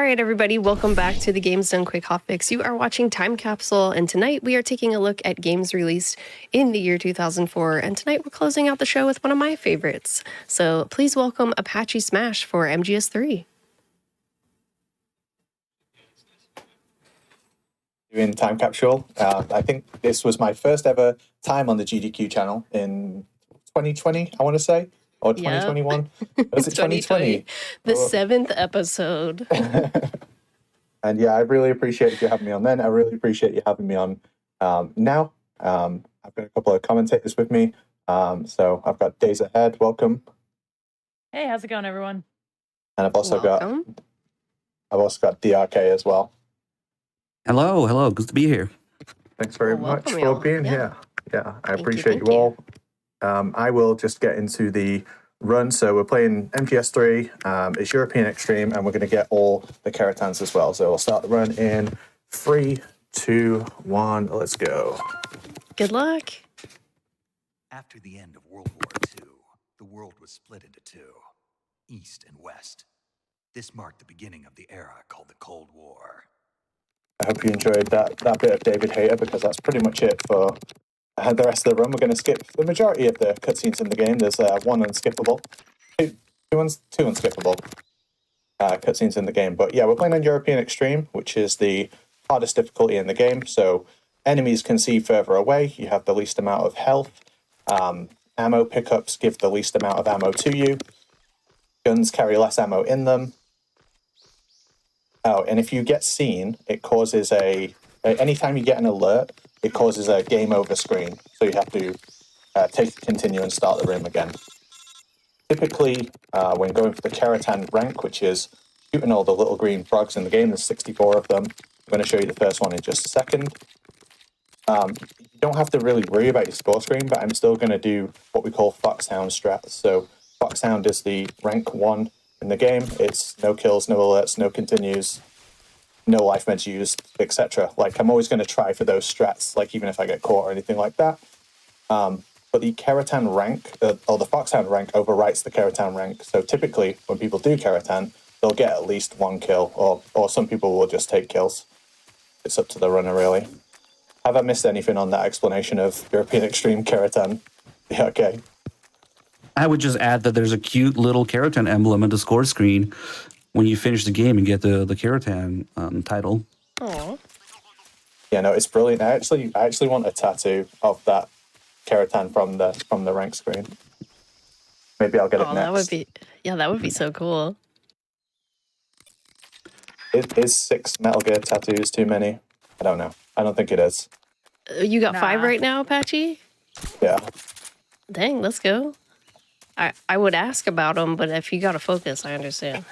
right, everybody, welcome back to the Games Done Quick Hot Fix. You are watching Time Capsule, and tonight we are taking a look at games released in the year 2004. And tonight we're closing out the show with one of my favorites. So please welcome ApacheSmash for MGS3. Doing Time Capsule. I think this was my first ever time on the GDQ channel in 2020, I want to say, or 2021. Yep. Was it 2020? The 7th episode. And yeah, I really appreciate you having me on then. I really appreciate you having me on now. I've got a couple of commentators with me. So I've got Days Ahead. Welcome. Hey, how's it going, everyone? And I've also got DRK as well. Hello, good to be here. Thanks very much for being here. Yeah, I appreciate you all. I will just get into the run. So we're playing MGS3, it's European Extreme, and we're going to get all the Kerotans as well. So we'll start the run in 3, 2, 1, let's go. Good luck. After the end of World War II, the world was split into two, East and West. This marked the beginning of the era called the Cold War. I hope you enjoyed that bit of David Hayter, because that's pretty much it for the rest of the run. We're going to skip the majority of the cutscenes in the game. There's one unskippable, two unskippable cutscenes in the game. But yeah, we're playing on European Extreme, which is the hardest difficulty in the game. So enemies can see further away. You have the least amount of health. Ammo pickups give the least amount of ammo to you. Guns carry less ammo in them. Oh, and if you get seen, it causes anytime you get an alert, it causes a game over screen. So you have to continue and start the room again. Typically, when going for the Kerotan rank, which is shooting all the little green frogs in the game, there's 64 of them. I'm going to show you the first one in just a second. You don't have to really worry about your score screen, but I'm still going to do what we call Foxhound strats. So Foxhound is the rank 1 in the game. It's no kills, no alerts, no continues, no life meds used, etc. Like, I'm always going to try for those strats, like even if I get caught or anything like that. But the Kerotan rank, or the Foxhound rank, overwrites the Kerotan rank. So typically, when people do Kerotan, they'll get at least 1 kill, or some people will just take kills. It's up to the runner, really. Have I missed anything on that explanation of European Extreme Kerotan? Yeah, okay. I would just add that there's a cute little Kerotan emblem on the score screen when you finish the game and get the Kerotan title. Aww. Yeah, no, it's brilliant. I actually want a tattoo of that Kerotan from the rank screen. Maybe I'll get it next. That would be so cool. Is 6 Metal Gear tattoos too many? I don't know. I don't think it is. You got 5 right now, Apache? Yeah. Dang, let's go. I would ask about them, but if you got to focus, I understand.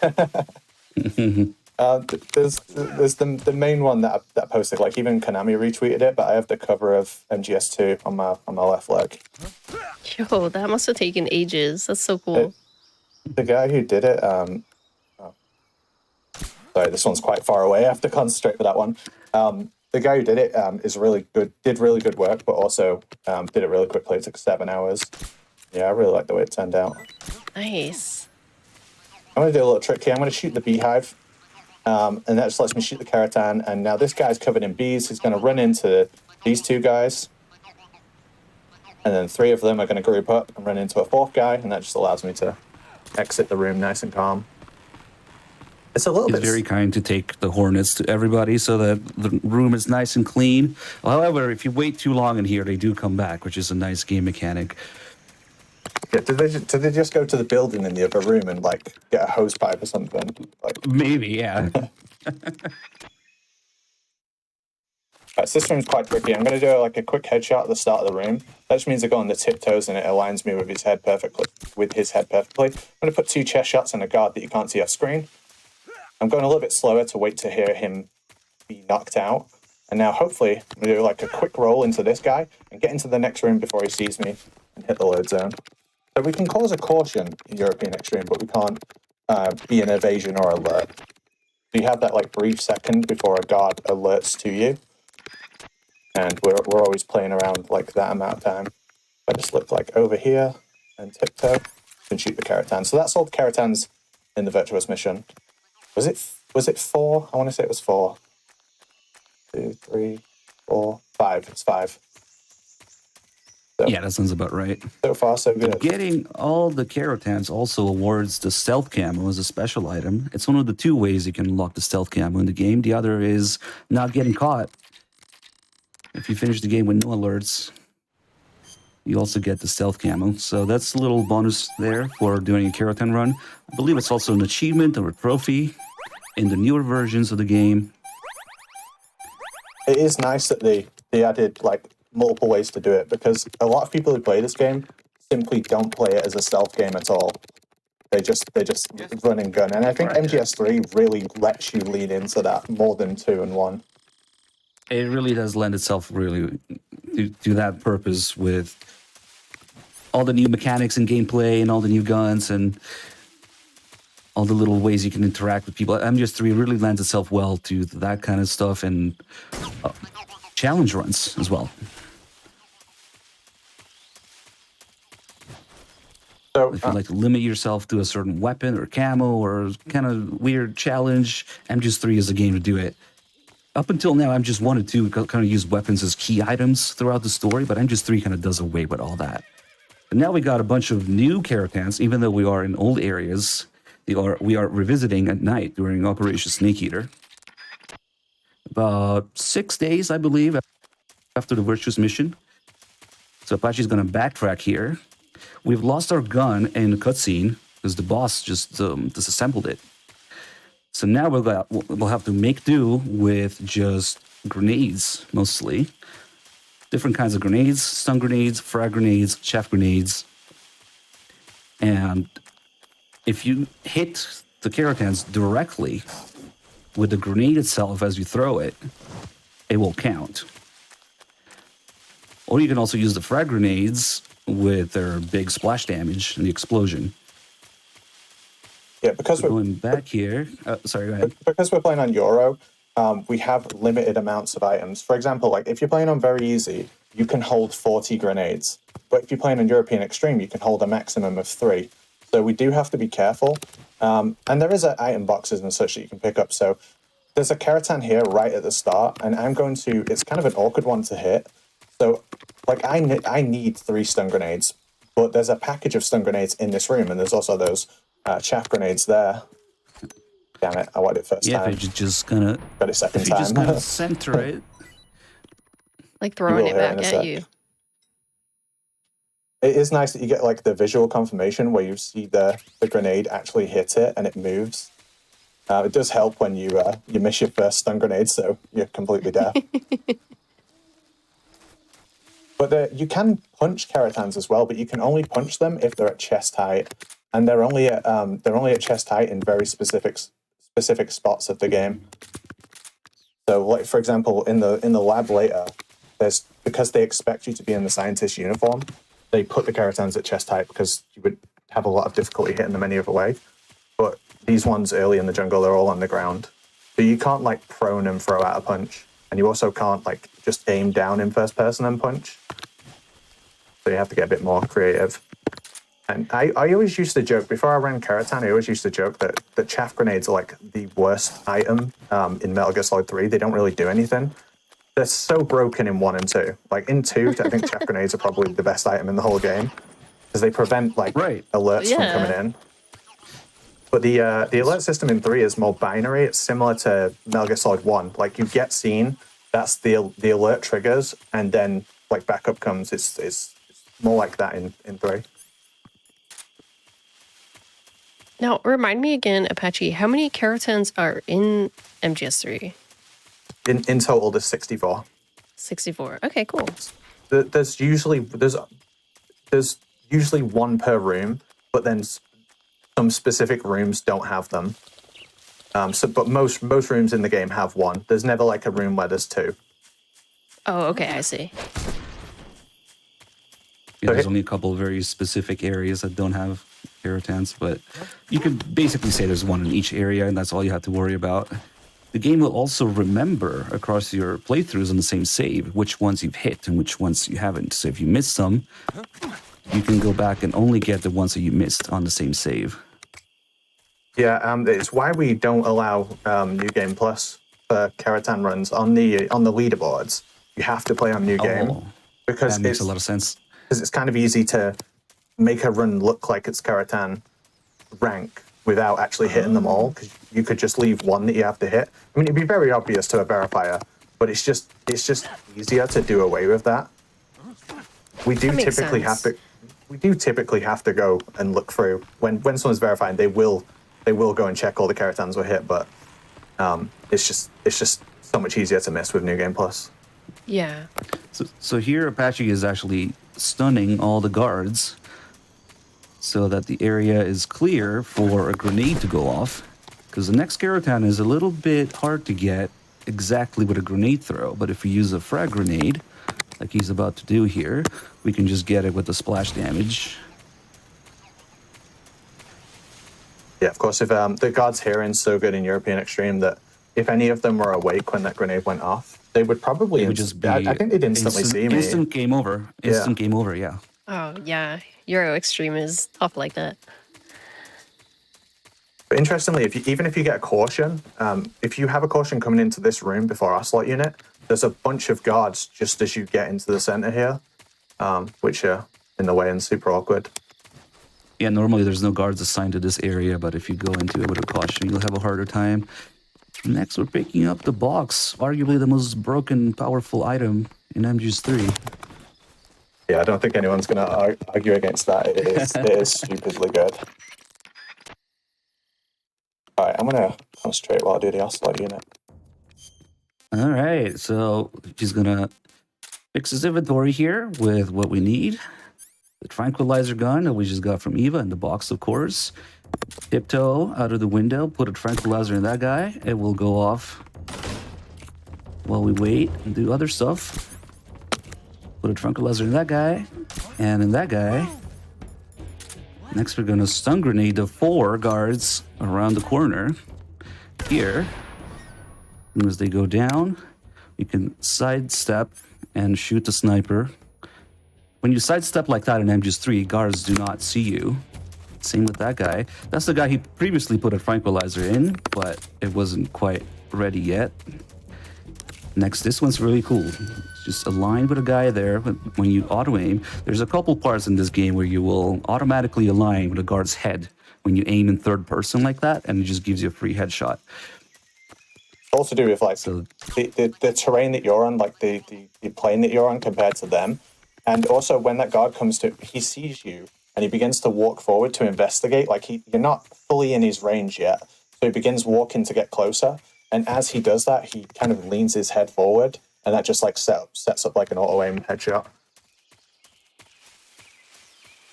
There's the main one that I posted. Like, even Konami retweeted it, but I have the cover of MGS2 on my left leg. Yo, that must have taken ages. That's so cool. The guy who did it, sorry, this one's quite far away. I have to concentrate for that one. The guy who did it is really good. Did really good work, but also did it really quickly. It took 7 hours. Yeah, I really like the way it turned out. Nice. I'm going to do a little trick here. I'm going to shoot the beehive, and that just lets me shoot the Kerotan. And now this guy's covered in bees. He's going to run into these 2 guys, and then 3 of them are going to group up and run into a 4th guy, and that just allows me to exit the room nice and calm. It's very kind to take the Hornets to everybody so that the room is nice and clean. However, if you wait too long in here, they do come back, which is a nice game mechanic. Yeah, did they just go to the building in the other room and, like, get a hose pipe or something? Like, maybe, yeah. Right, so this room's quite tricky. I'm going to do, like, a quick headshot at the start of the room. That just means I go on the tiptoes and it aligns me with his head perfectly. I'm going to put 2 chest shots and a guard that you can't see off screen. I'm going a little bit slower to wait to hear him be knocked out. And now, hopefully, I'm going to do, like, a quick roll into this guy and get into the next room before he sees me and hit the load zone. So we can cause a caution in European Extreme, but we can't be an evasion or alert. So you have that, like, brief second before a guard alerts to you. And we're always playing around, like, that amount of time. I just look, like, over here and tiptoe and shoot the Kerotan. So that's all the Kerotans in the Virtuous mission. Was Was it 4? I want to say it was 4. 2, 3, 4, 5. It's 5. So, Yeah, that sounds about right. so far, so good. Getting all the Kerotans also awards the stealth camo as a special item. It's one of the 2 ways you can unlock the stealth camo in the game. The other is not getting caught. If you finish the game with no alerts, you also get the stealth camo. So that's a little bonus there for doing a Kerotan run. I believe it's also an achievement or a trophy in the newer versions of the game. It is nice that they added like multiple ways to do it, because a lot of people who play this game simply don't play it as a stealth game at all. They just run and gun, and I think MGS3 really lets you lean into that more than 2 and 1. It really does lend itself really to that purpose with all the new mechanics and gameplay and all the new guns and all the little ways you can interact with people. MGS3 really lends itself well to that kind of stuff and challenge runs as well. So If you like to limit yourself to a certain weapon or camo or kind of weird challenge, MGS3 is the game to do it. Up until now, MGS 1 and 2 kind of use weapons as key items throughout the story, but MGS 3 kind of does away with all that. And now we got a bunch of new Kerotans, even though we are in old areas. We are revisiting at night during Operation Snake Eater. About 6 days, I believe, after the Virtuous mission. So Apache's going to backtrack here. We've lost our gun in the cutscene because the boss just disassembled it. So now we'll have to make do with just grenades, mostly. Different kinds of grenades, stun grenades, frag grenades, chaff grenades. And if you hit the Kerotans directly with the grenade itself as you throw it, it will count. Or you can also use the frag grenades with their big splash damage and the explosion. yeah, because So going back here, sorry, go ahead. because we're playing on Euro, we have limited amounts of items. For example, like if you're playing on very easy, you can hold 40 grenades. But if you're playing on European Extreme, you can hold a maximum of 3. So we do have to be careful. And there is item boxes and such that you can pick up. So there's a Kerotan here right at the start, and it's kind of an awkward one to hit. So like I need 3 stun grenades, but there's a package of stun grenades in this room, and there's also those chaff grenades there. Damn it, I wanted it first Yeah, time. if you're just gonna, Got it second if you just time. gonna center it, Like throwing will it hear it back in a at sec. you. It is nice that you get like the visual confirmation where you see the grenade actually hit it and it moves. It does help when you miss your first stun grenade, so you're completely deaf. But you can punch Kerotans as well, but you can only punch them if they're at chest height, and they're only at chest height in very specific spots of the game. So, like for example, in the lab later, because they expect you to be in the scientist uniform, they put the Kerotans at chest height because you would have a lot of difficulty hitting them any other way. But these ones early in the jungle, they're all on the ground. So you can't like prone and throw out a punch. And you also can't like just aim down in first person and punch. So you have to get a bit more creative. And I always used to joke, before I ran Kerotan, I always used to joke that chaff grenades are like the worst item in Metal Gear Solid 3. They don't really do anything. They're so broken in 1 and 2. Like in 2, I think chaff grenades are probably the best item in the whole game. Because they prevent like alerts from coming in. But the alert system in 3 is more binary. It's similar to Metal Gear Solid 1. Like you get seen, that's the alert triggers, and then like backup comes. It's more like that in 3. Now, remind me again, Apache, how many Kerotans are in MGS3? In total, there's 64. 64. Okay, cool. There's usually one per room, but then some specific rooms don't have them. But most rooms in the game have one. There's never like a room where there's 2. Oh, okay, I see. Yeah, there's only a couple of very specific areas that don't have Kerotans, but you can basically say there's one in each area, and that's all you have to worry about. The game will also remember across your playthroughs on the same save which ones you've hit and which ones you haven't. So if you miss some, you can go back and only get the ones that you missed on the same save. Yeah, it's why we don't allow New Game Plus for Kerotan runs on the leaderboards. You have to play on New Game Oh, because that makes a lot of sense. it's kind of easy to make a run look like it's Kerotan rank without actually hitting them all, because you could just leave one that you have to hit. I mean, it'd be very obvious to a verifier, but it's just easier to do away with that. We do That makes typically sense. have to go and look through when someone's verifying. They will go and check all the Kerotans were hit, but it's just so much easier to miss with New Game Plus. Yeah. So here Apache is actually stunning all the guards so that the area is clear for a grenade to go off. Because the next Kerotan is a little bit hard to get exactly with a grenade throw, but if we use a frag grenade, like he's about to do here, we can just get it with the splash damage. Yeah, of course, if the guards here in so good in European Extreme that if any of them were awake when that grenade went off, they would probably It would just be I think they'd instantly see me. instant game over. Instant game over, yeah. Oh, yeah. Euro Extreme is tough like that. But interestingly, even if you get a caution, if you have a caution coming into this room before our slot unit, there's a bunch of guards just as you get into the center here, which are in the way and super awkward. Yeah, normally there's no guards assigned to this area, but if you go into it with a caution, you'll have a harder time. Next, we're picking up the box, arguably the most broken, powerful item in MG's 3. Yeah, I don't think anyone's going to argue against that. It is stupidly good. All right, I'm going to concentrate while I do the Ocelot unit. All right, so she's going to fix his inventory here with what we need. The tranquilizer gun that we just got from Eva in the box, of course. Tiptoe out of the window, put a tranquilizer in that guy. It will go off while we wait and do other stuff. Put a tranquilizer in that guy and in that guy. Next, we're going to stun grenade the 4 guards around the corner here. As soon as they go down, you can sidestep and shoot the sniper. When you sidestep like that in MG's 3, guards do not see you. Same with that guy. That's the guy he previously put a tranquilizer in, but it wasn't quite ready yet. Next, this one's really cool. It's just aligned with a guy there. When you auto-aim, there's a couple parts in this game where you will automatically align with a guard's head when you aim in third person like that, and it just gives you a free headshot. All to do with like So the terrain that you're on, like the plane that you're on compared to them. And also when that guard comes to, he sees you and he begins to walk forward to investigate. Like you're not fully in his range yet. So he begins walking to get closer. And as he does that, he kind of leans his head forward and that just like sets up like an auto aim headshot.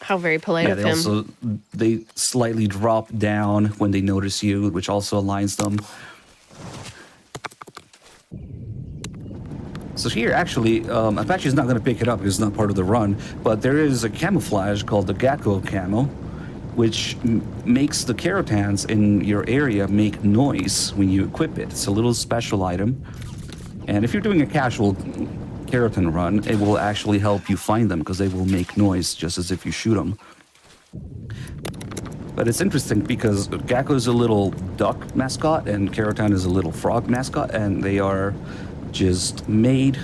How very polite of him. They slightly drop down when they notice you, which also aligns them. So here, actually, Apache is not going to pick it up because it's not part of the run, but there is a camouflage called the GDQ camo, which makes the Kerotans in your area make noise when you equip it. It's a little special item. And if you're doing a casual Kerotan run, it will actually help you find them because they will make noise just as if you shoot them. But it's interesting because GDQ is a little duck mascot and Kerotan is a little frog mascot, and they are just made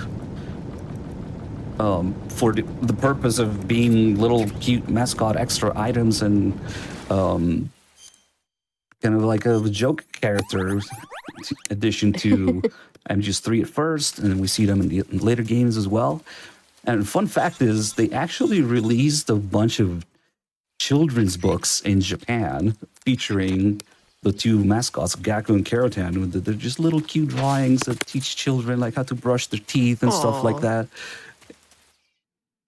for the purpose of being little cute mascot extra items and kind of like a joke character addition to MG's 3 at first, and then we see them in the later games as well. And fun fact is they actually released a bunch of children's books in Japan featuring the 2 mascots, GDQ and Kerotan. They're just little cute drawings that teach children like how to brush their teeth and stuff like that.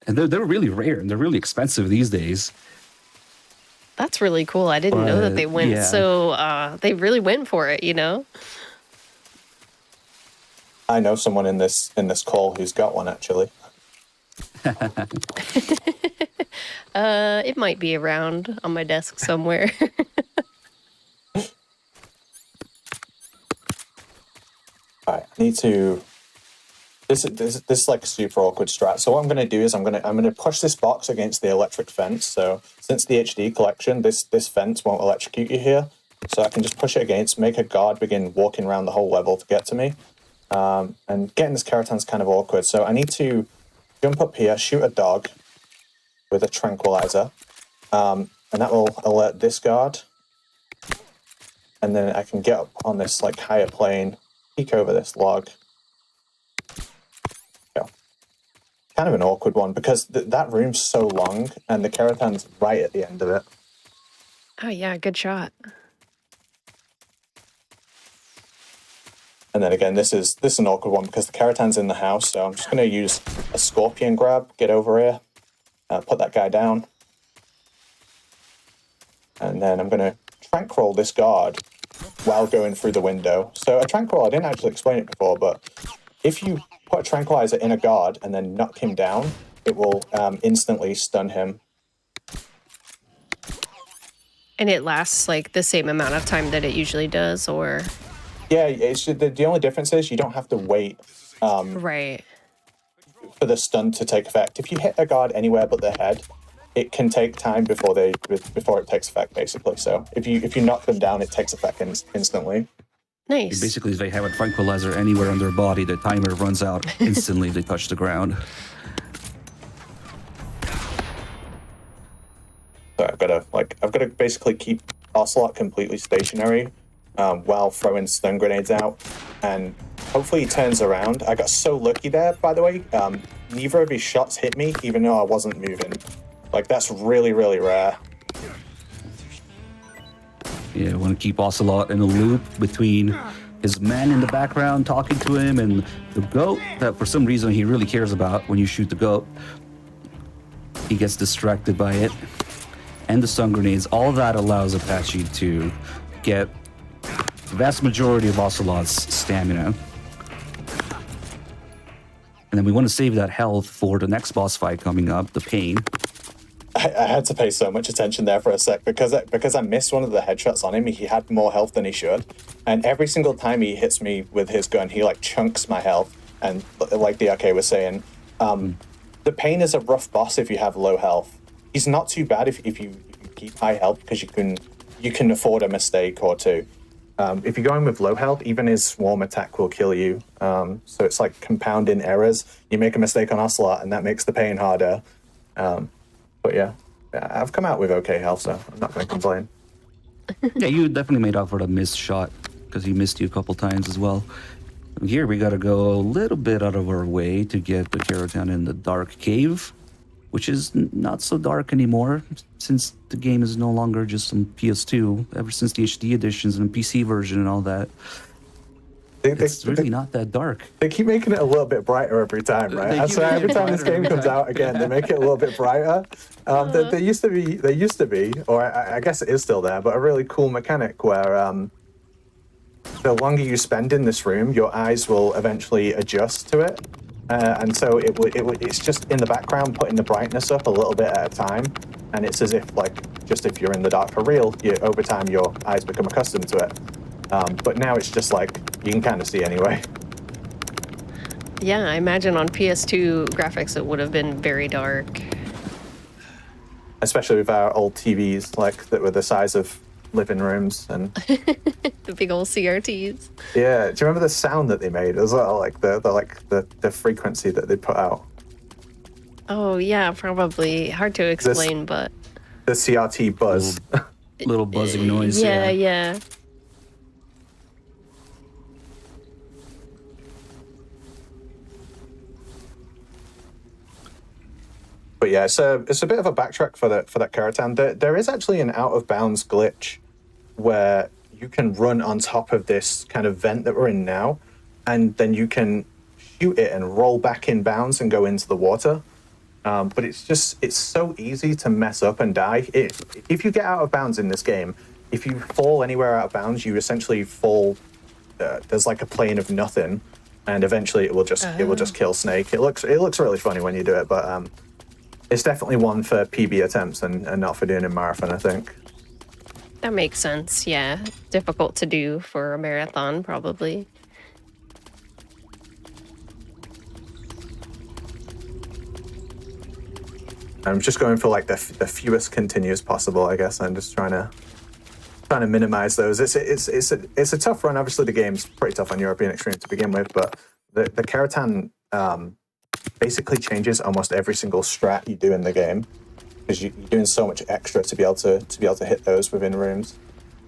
And they're really rare and they're really expensive these days. That's really cool. I didn't know that they went so they really went for it, you know? I know someone in this call who's got one actually. It might be around on my desk somewhere. All right, I need to. This is like a super awkward strat. So what I'm going to do is I'm going to push this box against the electric fence. So since the HD collection, this fence won't electrocute you here. So I can just push it against, make a guard begin walking around the whole level to get to me. And getting this Kerotan's kind of awkward. So I need to jump up here, shoot a dog with a tranquilizer. And that will alert this guard. And then I can get up on this like higher plane, peek over this log. Yeah. Kind of an awkward one because that room's so long and the Kerotan's right at the end of it. Oh yeah, good shot. And then again, this is an awkward one because the Kerotan's in the house, so I'm just going to use a scorpion grab, get over here, put that guy down. And then I'm going to tranquil this guard while going through the window. So a tranquil, I didn't actually explain it before, but if you put a tranquilizer in a guard and then knock him down, it will instantly stun him. And it lasts like the same amount of time that it usually does, or? Yeah, it's the only difference is you don't have to wait Right. for the stun to take effect. If you hit a guard anywhere but the head, it can take time before it takes effect, basically. So if you knock them down, it takes effect instantly. Nice. Basically, if they have a tranquilizer anywhere on their body, the timer runs out instantly if they touch the ground. So I've got to basically keep Ocelot completely stationary while throwing stun grenades out, and hopefully he turns around. I got so lucky there, by the way. Neither of his shots hit me, even though I wasn't moving. Like, that's really, really rare. Yeah, I want to keep Ocelot in a loop between his men in the background talking to him and the goat that for some reason he really cares about when you shoot the goat. He gets distracted by it. And the stun grenades, all that allows Apache to get the vast majority of Ocelot's stamina. And then we want to save that health for the next boss fight coming up, the Pain. I had to pay so much attention there for a sec because I missed one of the headshots on him. He had more health than he should, and every single time he hits me with his gun, he like chunks my health. And like DRK was saying, the Pain is a rough boss if you have low health. He's not too bad if you keep high health because you can afford a mistake or two. If you're going with low health, even his swarm attack will kill you. So it's like compounding errors. You make a mistake on Ocelot, and that makes the Pain harder. But yeah, I've come out with okay health, so I'm not going to complain. Yeah, you definitely made up for the missed shot because he missed you a couple times as well. And here we got to go a little bit out of our way to get the Kerotan in the dark cave, which is not so dark anymore since the game is no longer just on PS2, ever since the HD editions and the PC version and all that. It's really not that dark. They keep making it a little bit brighter every time, right? I swear every time this game comes out again, they make it a little bit brighter. There used to be, or I guess it is still there, but a really cool mechanic where the longer you spend in this room, your eyes will eventually adjust to it. And so it's just in the background, putting the brightness up a little bit at a time. And it's as if, just if you're in the dark for real, over time your eyes become accustomed to it. But now it's just like, you can kind of see anyway. Yeah, I imagine on PS2 graphics it would have been very dark. Especially with our old TVs, that were the size of living rooms. And The big old CRTs. yeah, do you remember the sound that they made as well? The frequency that they put out. Oh yeah, probably. Hard to explain, but... The CRT buzz. Little buzzing noise. Yeah. But yeah, it's a bit of a backtrack for that Kerotan. There is actually an out of bounds glitch where you can run on top of this kind of vent that we're in now, and then you can shoot it and roll back in bounds and go into the water. But it's so easy to mess up and die. If you get out of bounds in this game, if you fall anywhere out of bounds, you essentially fall. There's like a plane of nothing, and eventually it will just kill Snake. It looks really funny when you do it, but it's definitely one for PB attempts and not for doing a marathon, I think. That makes sense, yeah. Difficult to do for a marathon, probably. I'm just going for the fewest continues possible, I guess. I'm just trying to trying to minimize those. It's a tough run. Obviously, the game's pretty tough on European Extreme to begin with, but the Kerotan basically changes almost every single strat you do in the game because you're doing so much extra to be able to hit those within rooms.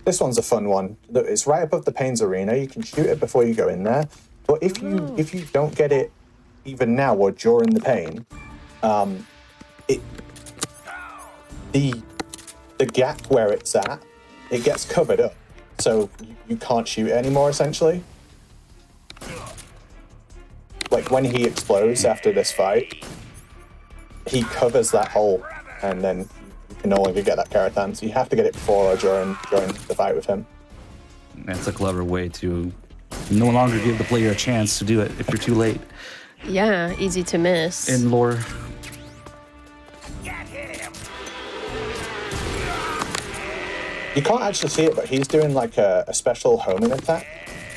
This one's a fun one. It's right above the Pains Arena. You can shoot it before you go in there, but if you don't get it even now or during the pain, the gap where it's at, it gets covered up, so you can't shoot it anymore, essentially. Like, when he explodes after this fight, he covers that hole, and then you can no longer get that Kerotan, so you have to get it before or during the fight with him. That's a clever way to no longer give the player a chance to do it if you're too late. Yeah, easy to miss. In lore. You can't actually see it, but he's doing like a special homing attack.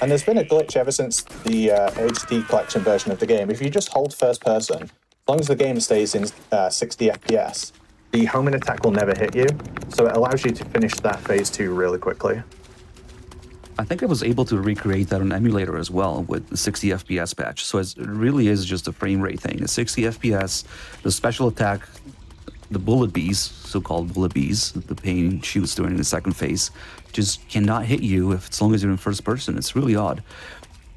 And there's been a glitch ever since the HD collection version of the game. If you just hold first person, as long as the game stays in 60 FPS, the homing attack will never hit you. So it allows you to finish that phase 2 really quickly. I think I was able to recreate that on emulator as well with the 60 FPS patch. So it really is just a frame rate thing. It's 60 FPS, the special attack, the bullet bees, so-called bullet bees, the pain shoots during the second phase, just cannot hit you as long as you're in first person. It's really odd.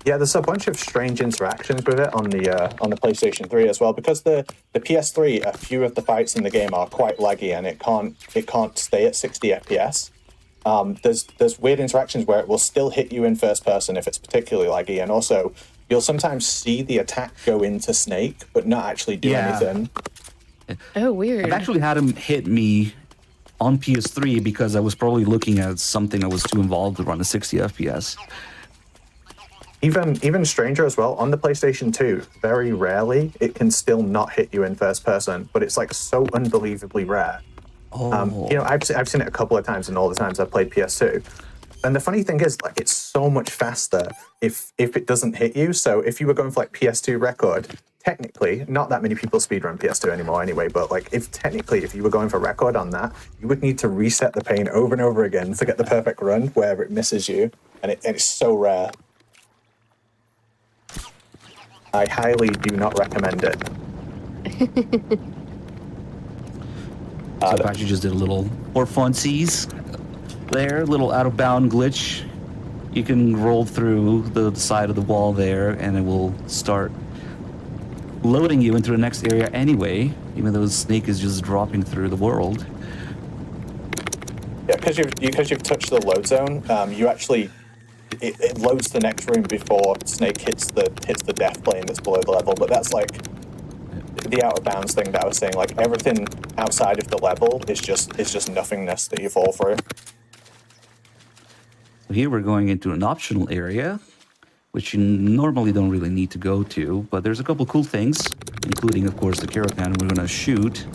Yeah, there's a bunch of strange interactions with it on the PlayStation 3 as well, because the PS3, a few of the fights in the game are quite laggy and it can't stay at 60 FPS. There's weird interactions where it will still hit you in first person if it's particularly laggy, and also you'll sometimes see the attack go into Snake but not actually do anything. Oh, weird. I've actually had him hit me on PS3 because I was probably looking at something I was too involved to run a 60 FPS. Even stranger as well, on the PlayStation 2, very rarely it can still not hit you in first person, but it's like so unbelievably rare. Oh. I've seen it a couple of times in all the times I've played PS2. And the funny thing is, like, it's so much faster if it doesn't hit you. So if you were going for like PS2 record, technically, not that many people speedrun PS2 anymore anyway, but like if you were going for record on that, you would need to reset the pain over and over again to get the perfect run where it misses you. And it's so rare. I highly do not recommend it. So Apache just did a little for funsies there, little out of bound glitch. You can roll through the side of the wall there and it will start loading you into the next area anyway, even though the Snake is just dropping through the world. Yeah, because you've touched the load zone, you actually it loads the next room before Snake hits the death plane that's below the level. But that's like the out of bounds thing that I was saying. Like everything outside of the level is just nothingness that you fall through. Here we're going into an optional area, which you normally don't really need to go to, but there's a couple cool things, including, of course, the Kerotan we're going to shoot.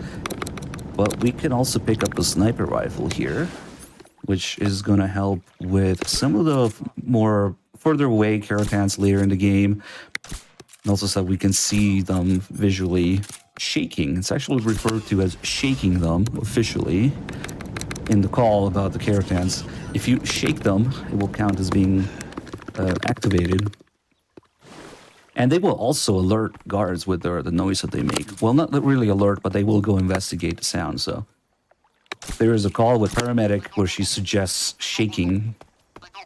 But we can also pick up a sniper rifle here, which is going to help with some of the more further away Kerotans later in the game. And also so we can see them visually shaking. It's actually referred to as shaking them officially in the call about the Kerotans. If you shake them, it will count as being activated. And they will also alert guards with the noise that they make. Well, not really alert, but they will go investigate the sound. So there is a call with Paramedic where she suggests shaking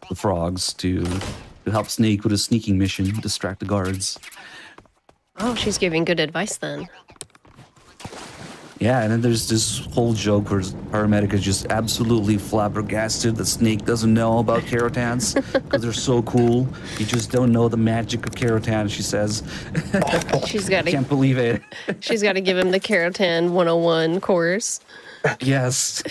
the frogs to help Snake with a sneaking mission, distract the guards. Oh, she's giving good advice then. Yeah, and then there's this whole joke where Paramedic is just absolutely flabbergasted that Snake doesn't know about Kerotans because they're so cool. You just don't know the magic of Kerotans, she says. Can't believe it. She's got to give him the Kerotan 101 course. Yes.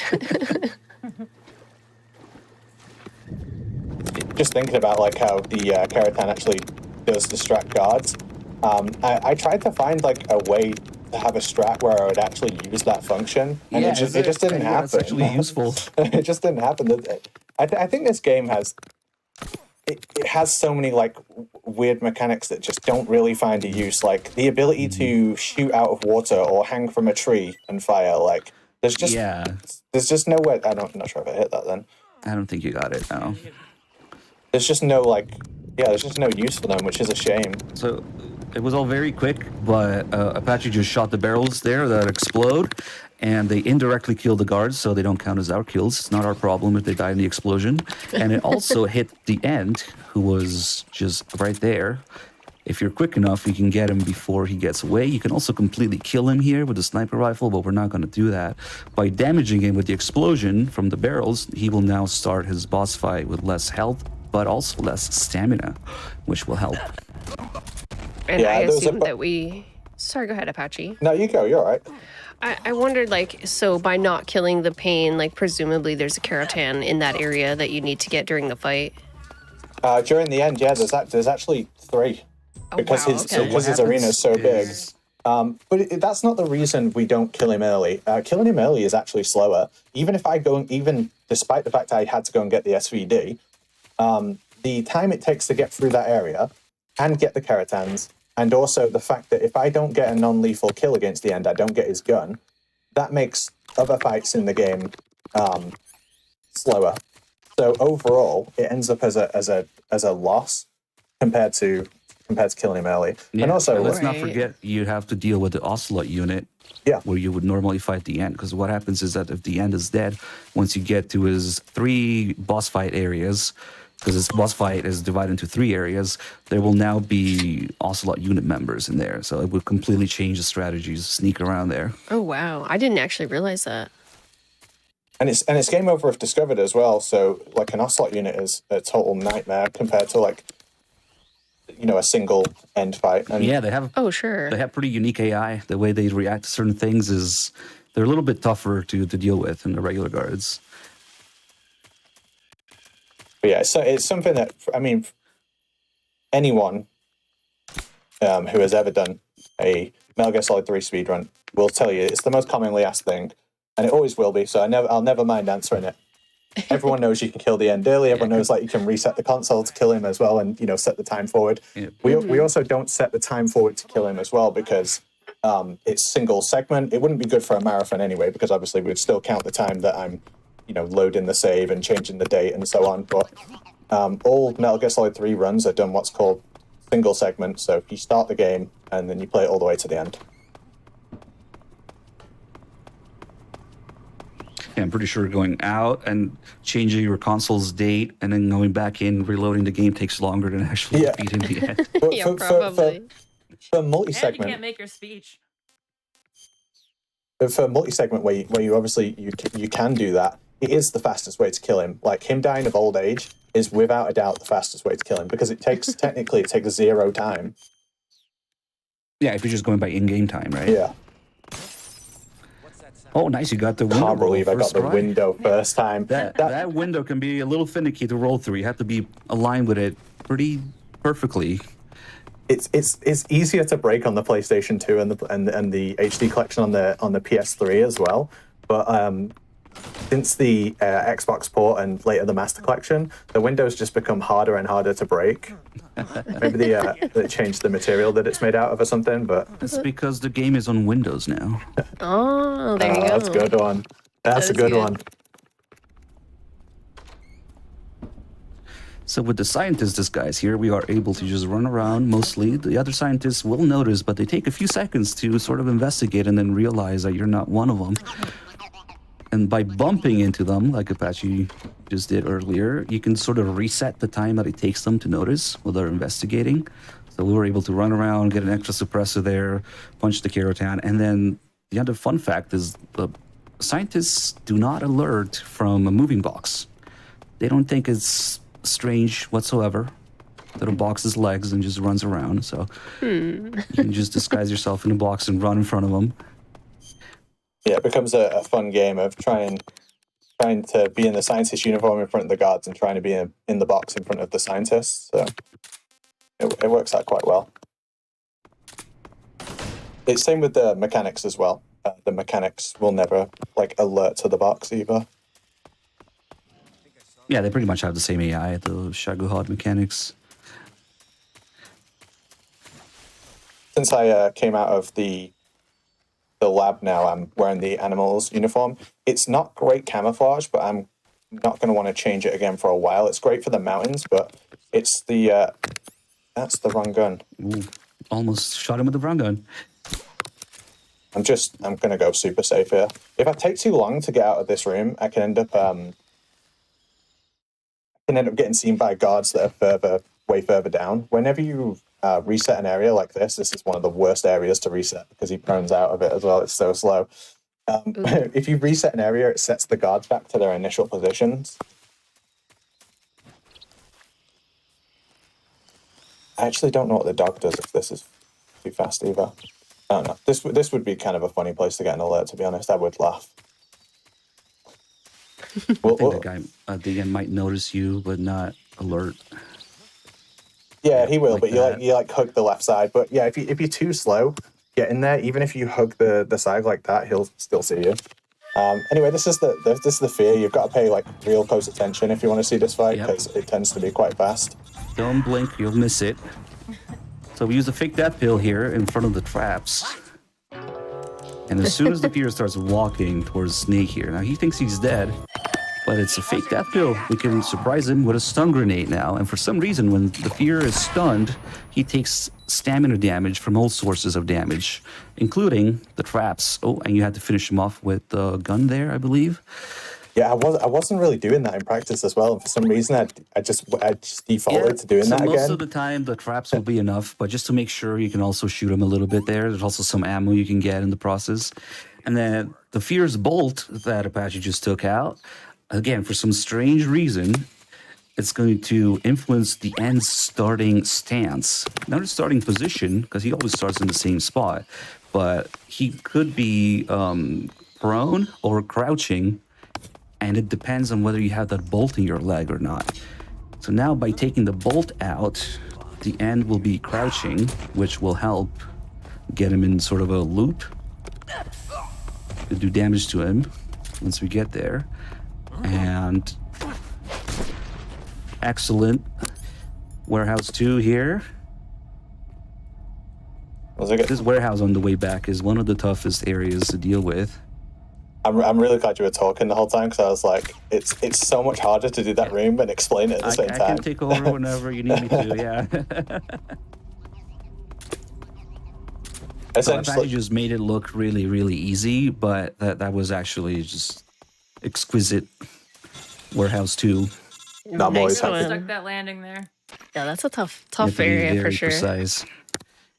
Just thinking about like how the Kerotan actually does distract guards. I tried to find like a way to have a strat where I would actually use that function, and it just didn't happen. It's actually useful. It just didn't happen. I think this game has so many like weird mechanics that just don't really find a use. Like the ability to shoot out of water or hang from a tree and fire. Like there's just no way. I'm not sure if I hit that then. I don't think you got it now. There's just no there's just no use for them, which is a shame. So it was all very quick, but Apache just shot the barrels there that explode, and they indirectly kill the guards, so they don't count as our kills. It's not our problem if they die in the explosion. And it also hit the end, who was just right there. If you're quick enough, you can get him before he gets away. You can also completely kill him here with a sniper rifle, but we're not going to do that. By damaging him with the explosion from the barrels, he will now start his boss fight with less health, but also less stamina, which will help. And Yeah, I there was assume that we... Sorry, go ahead, Apache. No, you go. You're all right. I wondered, like, so by not killing the pain, like, presumably there's a Kerotan in that area that you need to get during the fight. During the end, yeah, there's actually 3. Oh, Because wow, his okay. because his arena is so big. But that's not the reason we don't kill him early. Killing him early is actually slower. Even despite the fact I had to go and get the SVD, the time it takes to get through that area and get the Kerotans, and also the fact that if I don't get a non-lethal kill against the end, I don't get his gun, that makes other fights in the game slower. So overall, it ends up as a loss compared to killing him early. Yeah, And also, and let's not Right. forget you have to deal with the Ocelot unit, Yeah. where you would normally fight the end. Because what happens is that if the end is dead, once you get to his 3 boss fight areas, because his boss fight is divided into 3 areas, there will now be Ocelot unit members in there. So it would completely change the strategies, sneak around there. Oh, wow. I didn't actually realize that. And it's game over if discovered as well. So like an Ocelot unit is a total nightmare compared to a single end fight. And Yeah, they have Oh, sure. pretty unique AI. The way they react to certain things is they're a little bit tougher to deal with than the regular guards. But yeah, so it's something that anyone who has ever done a Metal Gear Solid 3 speedrun will tell you it's the most commonly asked thing, and it always will be. So I'll never mind answering it. Everyone knows you can kill the end early. Everyone knows you can reset the console to kill him as well, and set the time forward. Yeah. We also don't set the time forward to kill him as well because it's single segment. It wouldn't be good for a marathon anyway because obviously we'd still count the time that I'm loading the save and changing the date and so on. But all Metal Gear Solid 3 runs are done what's called single segment. So you start the game and then you play it all the way to the end. Yeah, I'm pretty sure going out and changing your console's date and then going back in, reloading the game takes longer than actually Yeah. beating the end. But Yeah, probably. for And you multi-segment, can't make your speech. for multi-segment where you obviously you can do that, it is the fastest way to kill him. Like him dying of old age is without a doubt the fastest way to kill him because it takes 0 time. Yeah, if you're just going by in-game time, right? Yeah. Oh, nice, you got the window. Can't believe I got first the try. window first time. That window can be a little finicky to roll through. You have to be aligned with it pretty perfectly. It's easier to break on the PlayStation 2 and the HD collection on the PS3 as well. But since the Xbox port and later the Master Collection, the Windows just become harder and harder to break. Maybe they changed the material that it's made out of or something. But It's because the game is on Windows now. Oh, there you go. that's a good one. That's That a is good good. one. So with the scientists guys here, we are able to just run around mostly. The other scientists will notice, but they take a few seconds to sort of investigate and then realize that you're not one of them. And by bumping into them, like Apache just did earlier, you can sort of reset the time that it takes them to notice while they're investigating. So we were able to run around, get an extra suppressor there, punch the Kerotan, and then the other fun fact is the scientists do not alert from a moving box. They don't think it's strange whatsoever. Little box's legs and just runs around. So you can just disguise yourself in a box and run in front of them. Yeah, it becomes a fun game of trying to be in the scientist uniform in front of the guards and trying to be in the box in front of the scientists. So it works out quite well. It's same with the mechanics as well. The mechanics will never alert to the box either. Yeah, they pretty much have the same AI, the Shaguhod mechanics. Since I came out of the lab now, I'm wearing the animals uniform. It's not great camouflage, but I'm not going to want to change it again for a while. It's great for the mountains, but it's the that's the wrong gun. Ooh, almost shot him with the wrong gun. I'm going to go super safe here. If I take too long to get out of this room, I can end up getting seen by guards that are way further down. Whenever you reset an area like this is one of the worst areas to reset because he prunes out of it as well. It's so slow. If you reset an area, it sets the guards back to their initial positions. I actually don't know what the dog does if this is too fast either. I don't know. This would be kind of a funny place to get an alert, to be honest. I would laugh. I think the guy at the end might notice you, but not alert. Yeah, he will, like but that. you hug the left side. But yeah, if you're too slow, get in there. Even if you hug the side like that, he'll still see you. Anyway, this is the fear. You've got to pay like real close attention if you want to see this fight because it tends to be quite fast. Don't blink, you'll miss it. So we use a fake death pill here in front of the traps. And as soon as the fear starts walking towards Snake here, now he thinks he's dead, but it's a fake death pill. We can surprise him with a stun grenade now. And for some reason, when the fear is stunned, he takes stamina damage from all sources of damage, including the traps. Oh, and you had to finish him off with the gun there, I believe. Yeah, I wasn't really doing that in practice as well. And for some reason, I just defaulted to doing that again. Most of the time, the traps will be enough, but just to make sure, you can also shoot him a little bit there. There's also some ammo you can get in the process. And then the Fear's Bolt that Apache just took out, again, for some strange reason, it's going to influence the end's starting stance. Not his starting position, because he always starts in the same spot, but he could be prone or crouching, and it depends on whether you have that bolt in your leg or not. So now by taking the bolt out, the end will be crouching, which will help get him in sort of a loop to do damage to him once we get there. And excellent. Warehouse 2 here. This warehouse on the way back is one of the toughest areas to deal with. I'm really glad you were talking the whole time because I was like, it's so much harder to do that room and explain it at the same time. I can take over whenever you need me to, yeah. Essentially, just made it look really, really easy, but that was actually just exquisite. Warehouse 2. Not more stuck that landing there. Yeah, that's a tough area for sure. Precise.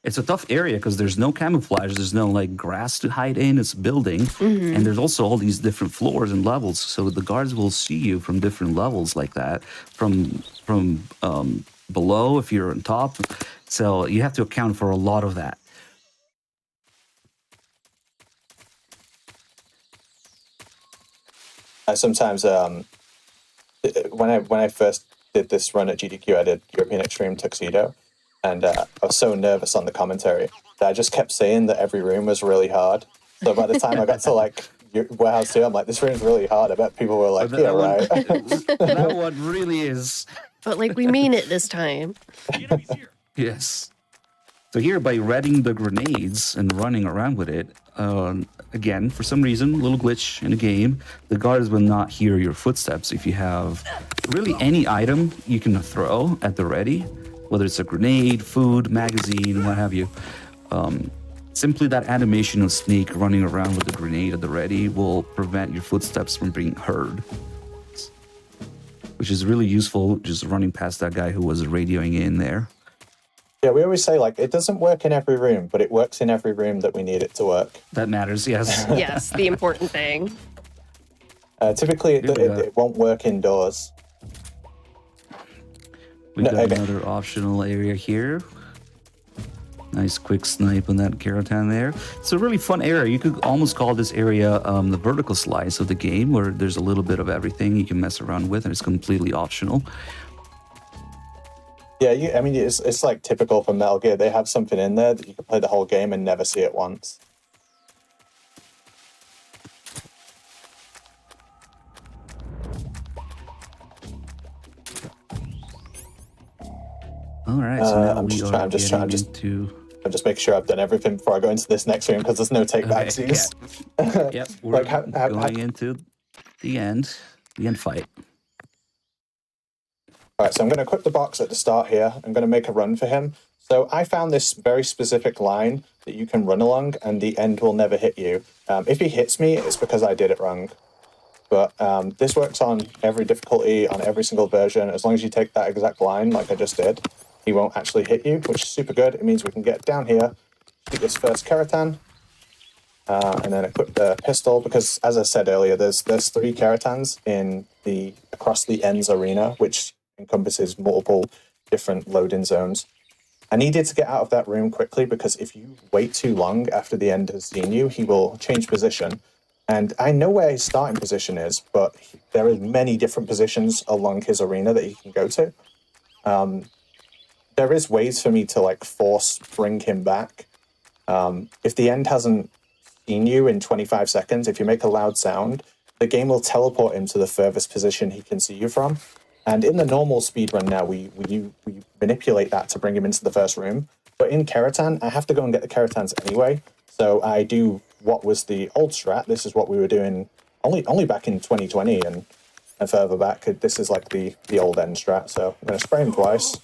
It's a tough area because there's no camouflage, there's no like grass to hide in, it's a building, and there's also all these different floors and levels, so the guards will see you from different levels like that, from below if you're on top, so you have to account for a lot of that. Sometimes when I first did this run at GDQ, I did European Extreme Tuxedo. And I was so nervous on the commentary that I just kept saying that every room was really hard. So by the time I got to like Warehouse 2, I'm like, this room's really hard. I bet people were like, yeah, right. That one really is. But like, we mean it this time. Yes. So here, by readying the grenades and running around with it, again, for some reason, a little glitch in the game, the guards will not hear your footsteps if you have really any item you can throw at the ready. Whether it's a grenade, food, magazine, what have you. Simply that animation of Snake running around with the grenade at the ready will prevent your footsteps from being heard. Which is really useful, just running past that guy who was radioing in there. Yeah, we always say, like, it doesn't work in every room, but it works in every room that we need it to work. That matters, yes. Yes, the important thing. Typically, it won't work indoors. We've got another optional area here. Nice quick snipe on that Kerotan there. It's a really fun area. You could almost call this area the vertical slice of the game, where there's a little bit of everything you can mess around with, and it's completely optional. Yeah, it's like typical for Metal Gear. They have something in there that you can play the whole game and never see it once. All right, so now I'm just making sure I've done everything before I go into this next room because there's no take backsies. Yep, we're going into the end. The end fight. All right, so I'm going to equip the box at the start here. I'm going to make a run for him. So I found this very specific line that you can run along, and the end will never hit you. If he hits me, it's because I did it wrong. But this works on every difficulty, on every single version. As long as you take that exact line, like I just did, he won't actually hit you, which is super good. It means we can get down here, shoot this first Kerotan, and then equip the pistol, because as I said earlier, there's 3 Kerotans in the across the ends arena, which encompasses multiple different loading zones. I needed to get out of that room quickly, because if you wait too long after the end has seen you, he will change position. And I know where his starting position is, but there are many different positions along his arena that he can go to. There is ways for me to like force bring him back. If the end hasn't seen you in 25 seconds, if you make a loud sound, the game will teleport him to the furthest position he can see you from. And in the normal speedrun now, we manipulate that to bring him into the first room. But in Kerotan, I have to go and get the Kerotans anyway. So I do what was the old strat. This is what we were doing only back in 2020 and further back. This is like the old end strat. So I'm going to spray him twice.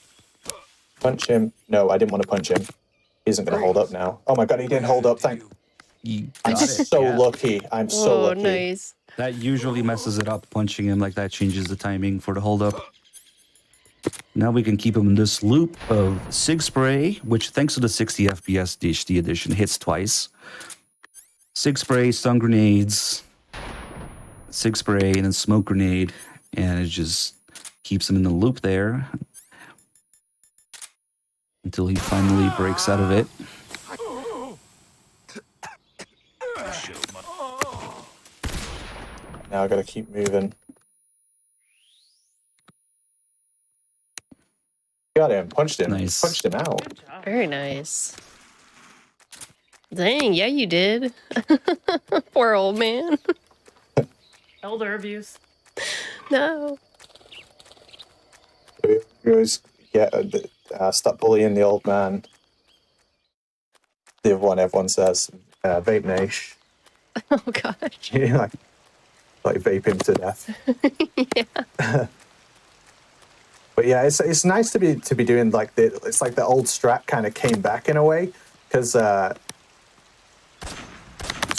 Punch him. No, I didn't want to punch him. He isn't going to hold up now. Oh my god, he didn't hold up. You I'm got it. so Yeah. lucky. I'm so lucky. Nice. That usually messes it up. Punching him like that changes the timing for the hold up. Now we can keep him in this loop of Sig Spray, which thanks to the 60 FPS HD edition hits twice. Sig Spray, stun grenades, Sig Spray, and then smoke grenade, and it just keeps him in the loop there until he finally breaks out of it. Now I gotta keep moving. Got him. Punched him. Nice. Punched him out. Good job. Very nice. Dang, yeah, you did. Poor old man. Elder abuse. No. We always get stop bullying the old man. The other one everyone says, vape Nash. Oh gosh. like vape him to death. Yeah. But yeah, it's nice to be doing like it's like the old strat kind of came back in a way, because it's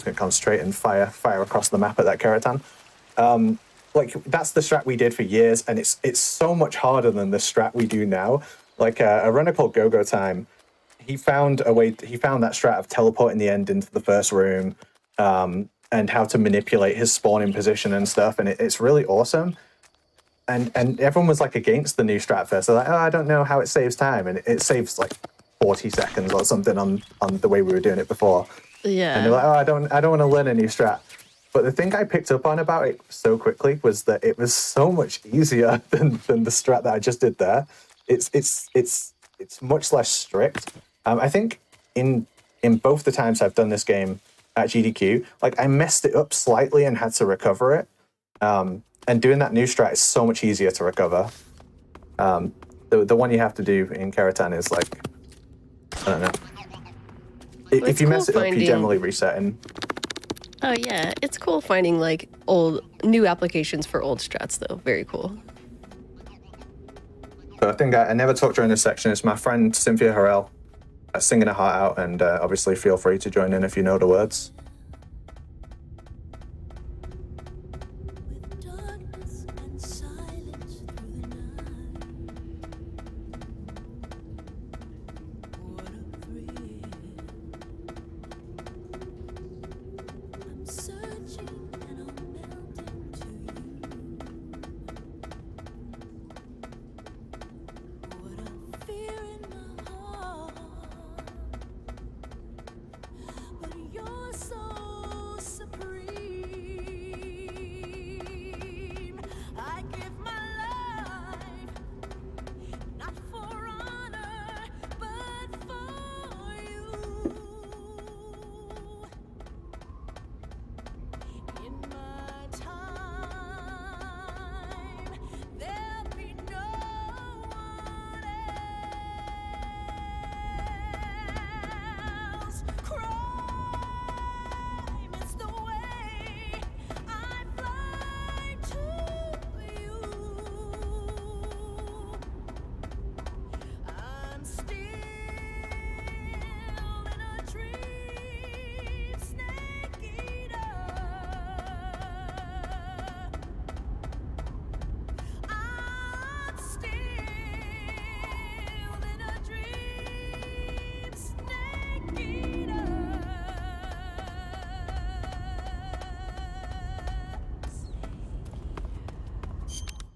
gonna come straight and fire across the map at that Kerotan. Like that's the strat we did for years, and it's so much harder than the strat we do now. Like a runner called Go Time, he found that strat of teleporting the end into the first room, and how to manipulate his spawning position and stuff, and it's really awesome. And everyone was like against the new strat first. They're like, oh, I don't know how it saves time, and it saves like 40 seconds or something on the way we were doing it before. Yeah. And they're like, oh, I don't want to learn a new strat. But the thing I picked up on about it so quickly was that it was so much easier than the strat that I just did there. It's much less strict. I think in both the times I've done this game at GDQ, like I messed it up slightly and had to recover it. And doing that new strat is so much easier to recover. The one you have to do in Kerotan is like, I don't know. If you cool mess it up, you finding- generally reset in. Oh yeah, it's cool finding like new applications for old strats though. Very cool. So I think I never talked during this section. It's my friend Cynthia Harrell singing her heart out, and obviously feel free to join in if you know the words. With darkness and silence through the night. What a thrill. I'm searching and I'm melting to you. What a fear in my heart. But you're so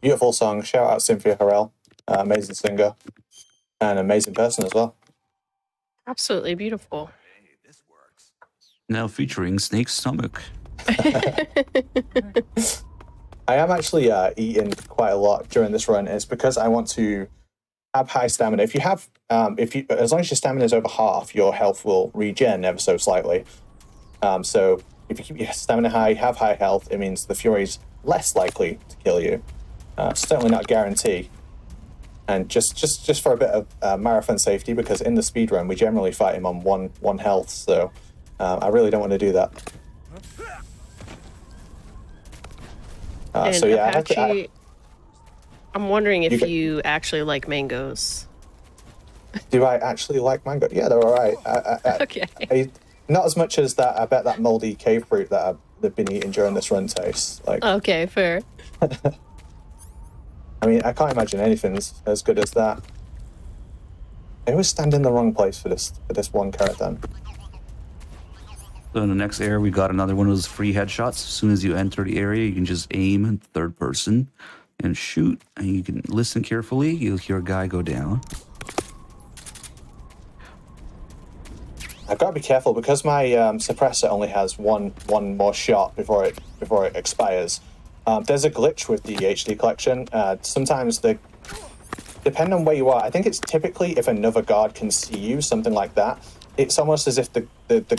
Beautiful song. Shout out Cynthia Harrell, amazing singer and amazing person as well. Absolutely beautiful. Hey, this works. Now featuring Snake's Stomach. I am actually eating quite a lot during this run. It's because I want to have high stamina. If you have, as long as your stamina is over half, your health will regen ever so slightly. So if you keep your stamina high, have high health, it means the Fury's less likely to kill you. Certainly not a guarantee. And just for a bit of marathon safety, because in the speed run we generally fight him on one health. So I really don't want to do that. And So yeah, Apache, I'm wondering if you actually like mangoes. do I actually like mango? Yeah, they're all right. Okay. Not as much as that. I bet that moldy cave fruit that they've been eating during this run tastes like. Okay, fair. I mean, I can't imagine anything's as good as that. I always stand in the wrong place for this one Kerotan. So in the next area, we got another one of those free headshots. As soon as you enter the area, you can just aim in third person and shoot. And you can listen carefully. You'll hear a guy go down. I've got to be careful because my suppressor only has one more shot before it expires. There's a glitch with the HD collection. Sometimes depending on where you are, I think it's typically if another guard can see you, something like that. It's almost as if the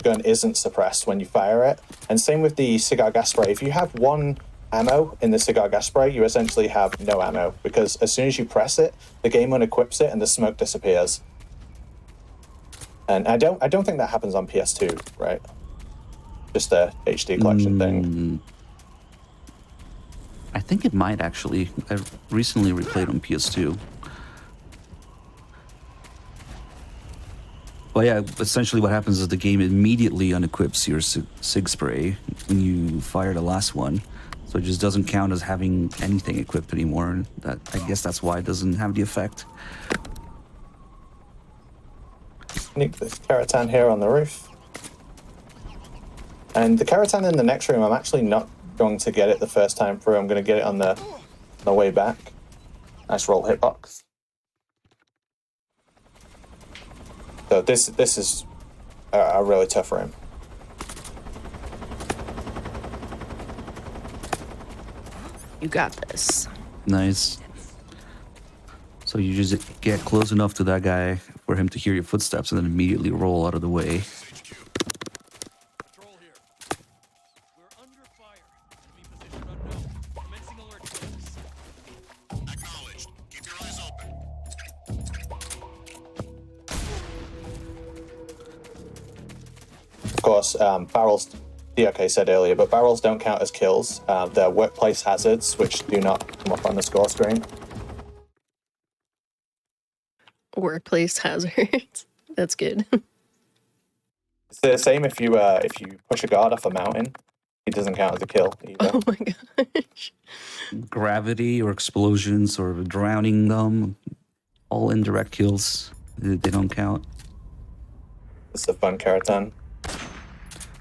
gun isn't suppressed when you fire it. And same with the cigar gas spray. If you have one ammo in the cigar gas spray, you essentially have no ammo because as soon as you press it, the game unequips it and the smoke disappears. And I don't think that happens on PS2, right? Just a HD collection thing. I think it might actually. I recently replayed on PS2. But yeah, essentially what happens is the game immediately unequips your SIG spray when you fire the last one. So it just doesn't count as having anything equipped anymore. And I guess that's why it doesn't have the effect. Sneak this Kerotan here on the roof. And the Kerotan in the next room, I'm actually not going to get it the first time through. I'm going to get it on the way back. Nice roll hitbox. So this is a really tough room. You got this. Nice. So you just get close enough to that guy for him to hear your footsteps and then immediately roll out of the way. Control here. We're under fire. Enemy position unknown. Commencing alert status. Acknowledged. Keep your eyes open. Of course, barrels, DRK said earlier, but barrels don't count as kills. They're workplace hazards, which do not come up on the score screen. Workplace hazards. That's good. It's the same if you push a guard off a mountain. It doesn't count as a kill either. Oh my gosh. Gravity or explosions or drowning them, all indirect kills. They don't count. It's a fun Kerotan.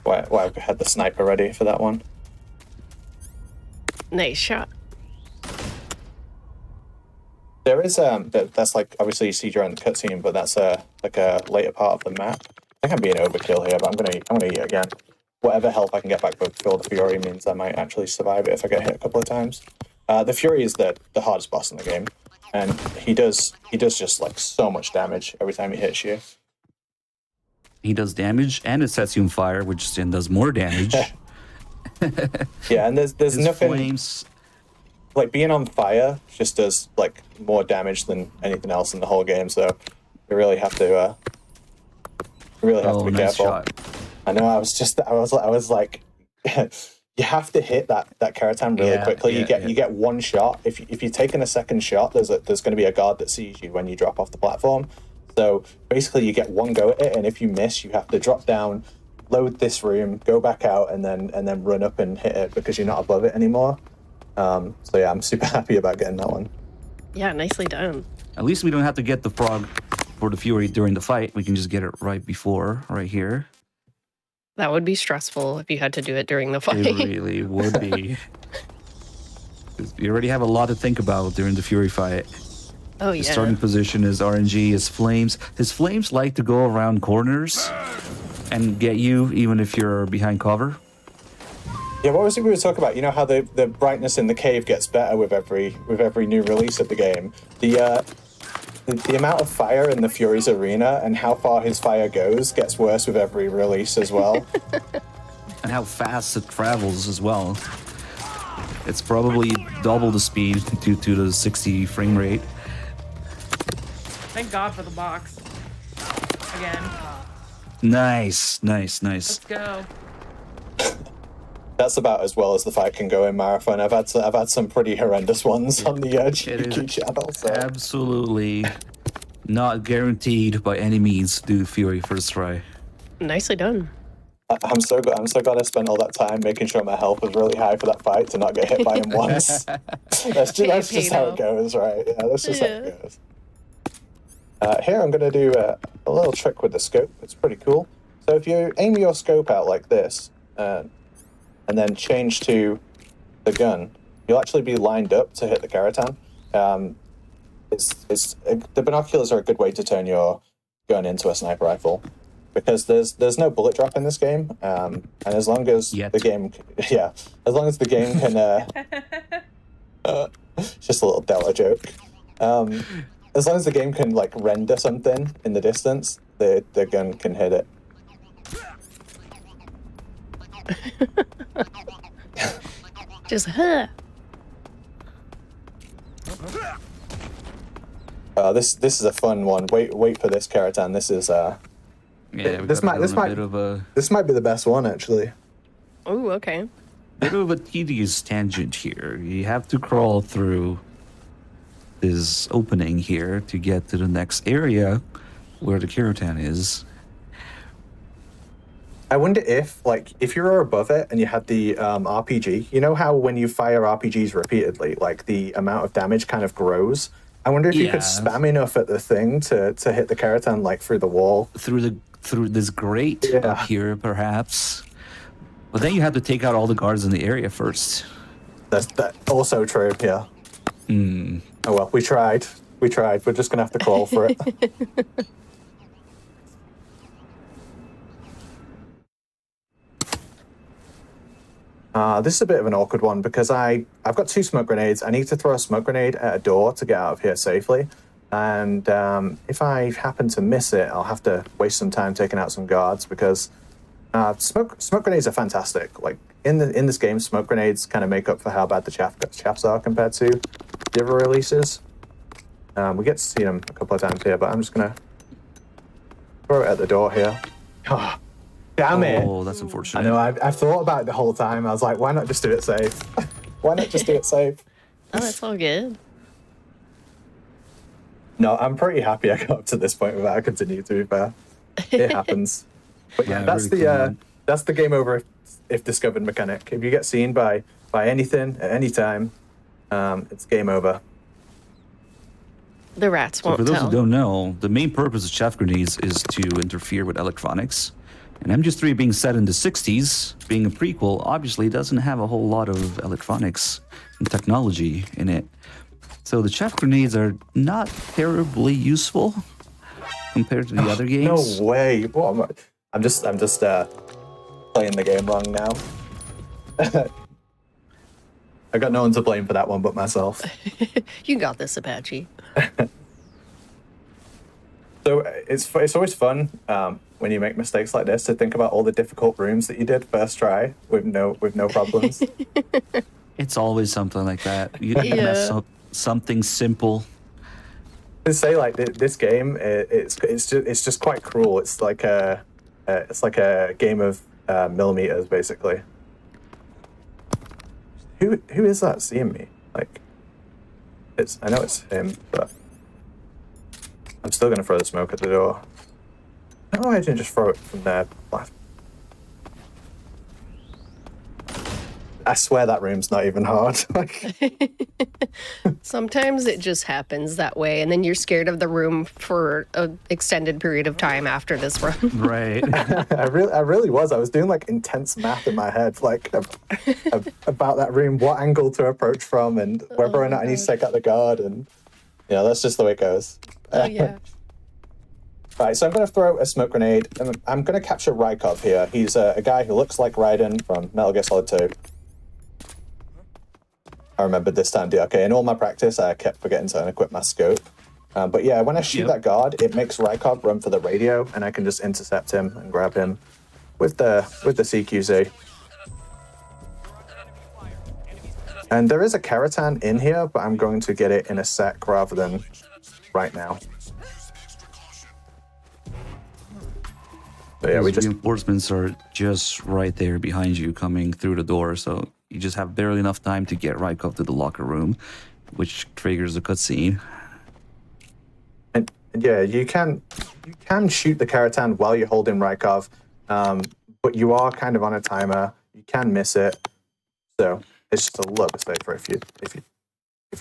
Why I had the sniper ready for that one. Nice shot. There is that's like obviously you see during the cutscene, but that's like a later part of the map. I think I'm being overkill here, but I'm gonna eat it again. Whatever health I can get back before the Fury means I might actually survive it if I get hit a couple of times. The Fury is the hardest boss in the game, and he does just like so much damage every time he hits you. He does damage and it sets you on fire, which then does more damage. Yeah, and there's His nothing flames. like being on fire just does like more damage than anything else in the whole game. So you really have to be Nice careful. shot. I know. I was like, you have to hit that Kerotan really quickly. You get one shot. If you're taking a second shot, there's going to be a guard that sees you when you drop off the platform. So basically, you get one go at it, and if you miss, you have to drop down, load this room, go back out, and then run up and hit it because you're not above it anymore. So yeah, I'm super happy about getting that one. Yeah, nicely done. At least we don't have to get the frog for the Fury during the fight. We can just get it right before, right here. That would be stressful if you had to do it during the fight. It really would be. You already have a lot to think about during the Fury fight. Oh, His yeah. starting position is RNG, his flames. His flames like to go around corners and get you even if you're behind cover. Yeah, what was it we were talking about? You know how the brightness in the cave gets better with every new release of the game. The amount of fire in the Fury's arena and how far his fire goes gets worse with every release as well. And how fast it travels as well. It's probably double the speed due to the 60 frame rate. Thank God for the box. Again. Nice. Let's go. That's about as well as the fight can go in Marathon. I've had some pretty horrendous ones on the GDQ channel. So. Absolutely not guaranteed by any means to do Fury first try. Nicely done. I'm so glad I spent all that time making sure my health was really high for that fight to not get hit by him once. That's just how it goes, right? Yeah, that's just how it goes. Here I'm going to do a little trick with the scope. It's pretty cool. So if you aim your scope out like this, and then change to the gun, you'll actually be lined up to hit the Kerotan. The binoculars are a good way to turn your gun into a sniper rifle, because there's no bullet drop in this game, and as long as the game, as long as the game can, just a little Della joke. As long as the game can like render something in the distance, the gun can hit it. Just huh. This is a fun one. Wait for this, Kerotan. This is this might be the best one actually. Oh, okay. Bit of a tedious tangent here. You have to crawl through this opening here to get to the next area where the Kerotan is. I wonder if you're above it and you had the RPG, you know how when you fire RPGs repeatedly, like the amount of damage kind of grows? I wonder if you could spam enough at the thing to hit the Kerotan like through the wall. Through this grate up here, perhaps. But then you have to take out all the guards in the area first. That's also true, yeah. Oh well, we tried. We're just gonna have to crawl for it. This is a bit of an awkward one because I've got 2 smoke grenades. I need to throw a smoke grenade at a door to get out of here safely. And if I happen to miss it, I'll have to waste some time taking out some guards because smoke grenades are fantastic. Like in this game, smoke grenades kind of make up for how bad the chaffs are compared to the other releases. We get to see them a couple of times here, but I'm just gonna throw it at the door here. Oh, damn it! Oh, that's unfortunate. I know. I've thought about it the whole time. I was like, why not just do it safe? Why not just do it safe? Oh, that's all good. No, I'm pretty happy I got up to this point without continuing, to be fair. It happens. But yeah, that's really that's the game over if discovered mechanic. If you get seen by anything at any time, it's game over. The rats So won't for those tell. who don't know, the main purpose of chaff grenades is to interfere with electronics. And MGS3 being set in the 60s, being a prequel, obviously doesn't have a whole lot of electronics and technology in it. So the chaff grenades are not terribly useful compared to the other games. No way! What I'm just playing the game wrong now. I got no one to blame for that one but myself. You got this, Apache. So it's always fun when you make mistakes like this to think about all the difficult rooms that you did first try with no problems. It's always something like that. You mess up something simple. To say like this game, it's just quite cruel. It's like a game of millimeters basically. Who is that seeing me? Like, I know it's him, but I'm still gonna throw the smoke at the door. No, I didn't just throw it from there left. I swear that room's not even hard. Like, Sometimes it just happens that way, and then you're scared of the room for an extended period of time after this run. Right. I really was. I was doing like intense math in my head, like about that room, what angle to approach from, and whether or not I need to take out the guard, and that's just the way it goes. Oh, yeah. Right, so I'm going to throw a smoke grenade, and I'm going to capture Rykov here. He's a guy who looks like Raiden from Metal Gear Solid 2. I remembered this time, okay. In all my practice, I kept forgetting to unequip my scope. But yeah, when I shoot that guard, it makes Rykov run for the radio, and I can just intercept him and grab him with the CQZ. And there is a Kerotan in here, but I'm going to get it in a sec rather than right now. So yeah, Those reinforcements are just right there behind you coming through the door, so you just have barely enough time to get Rykov to the locker room, which triggers the cutscene. And yeah, you can shoot the Kerotan while you're holding Rykov, but you are kind of on a timer. You can miss it, so it's just a little bit safer if you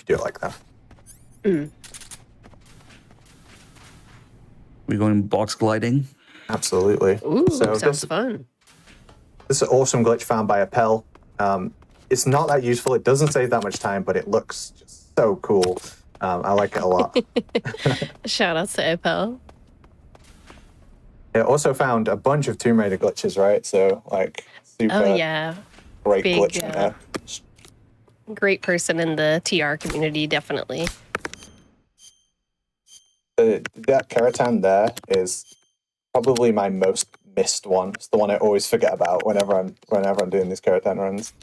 do it like that. We going box gliding? Absolutely. Ooh, so sounds fun. This is an awesome glitch found by Appel. It's not that useful. It doesn't save that much time, but it looks just so cool. I like it a lot. Shout outs to Apel. It also found a bunch of Tomb Raider glitches, right? So, like, super Oh, yeah. great Big, glitch in there. Great person in the TR community, definitely. That Kerotan there is probably my most missed one. It's the one I always forget about whenever I'm doing these Kerotan runs.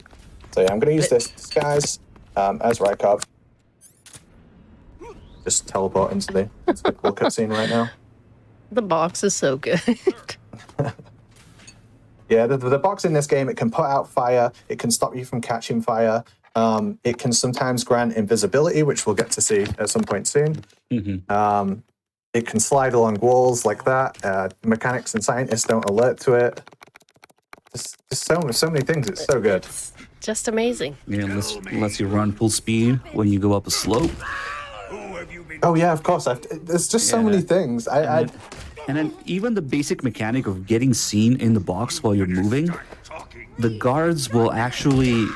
So yeah, I'm going to use this disguise as Rykov. Just teleport into the cool cutscene right now. The box is so good. Yeah, the box in this game, it can put out fire, it can stop you from catching fire, it can sometimes grant invisibility, which we'll get to see at some point soon. Mm-hmm. It can slide along walls like that. Mechanics and scientists don't alert to it. Just so many things. It's so good. It's just amazing. Yeah, lets you run full speed when you go up a slope. Oh yeah, of course. There's just so many things. And then even the basic mechanic of getting seen in the box while you're moving, the guards will actually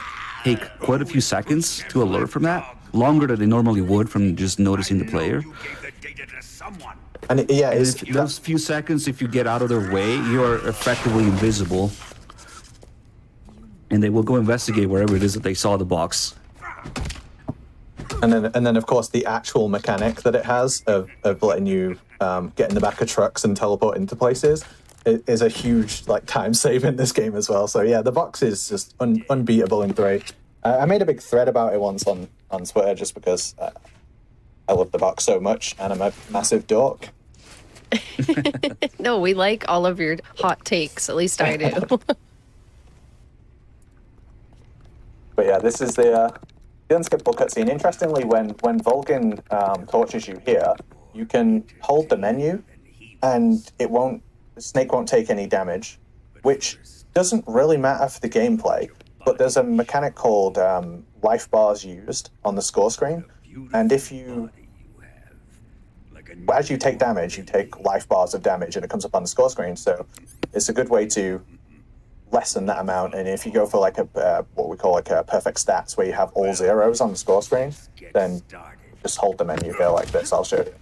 take quite a few seconds to alert from that, longer than they normally would from just noticing the player. And Those few seconds, if you get out of their way, you are effectively invisible. And they will go investigate wherever it is that they saw the box. And then of course the actual mechanic that it has of letting you get in the back of trucks and teleport into places is a huge time save in this game as well. So yeah, the box is just unbeatable in 3. I made a big thread about it once on Twitter just because I love the box so much and I'm a massive dork. No, we like all of your hot takes. At least I do. But yeah, this is the unskippable cutscene. Interestingly, when Vulcan tortures you here, you can hold the menu, and Snake won't take any damage, which doesn't really matter for the gameplay. But there's a mechanic called life bars used on the score screen, and as you take damage, you take life bars of damage, and it comes up on the score screen. So it's a good way to lessen that amount. And if you go for what we call a perfect stats, where you have all zeros on the score screen, then just hold the menu here like this. I'll show you.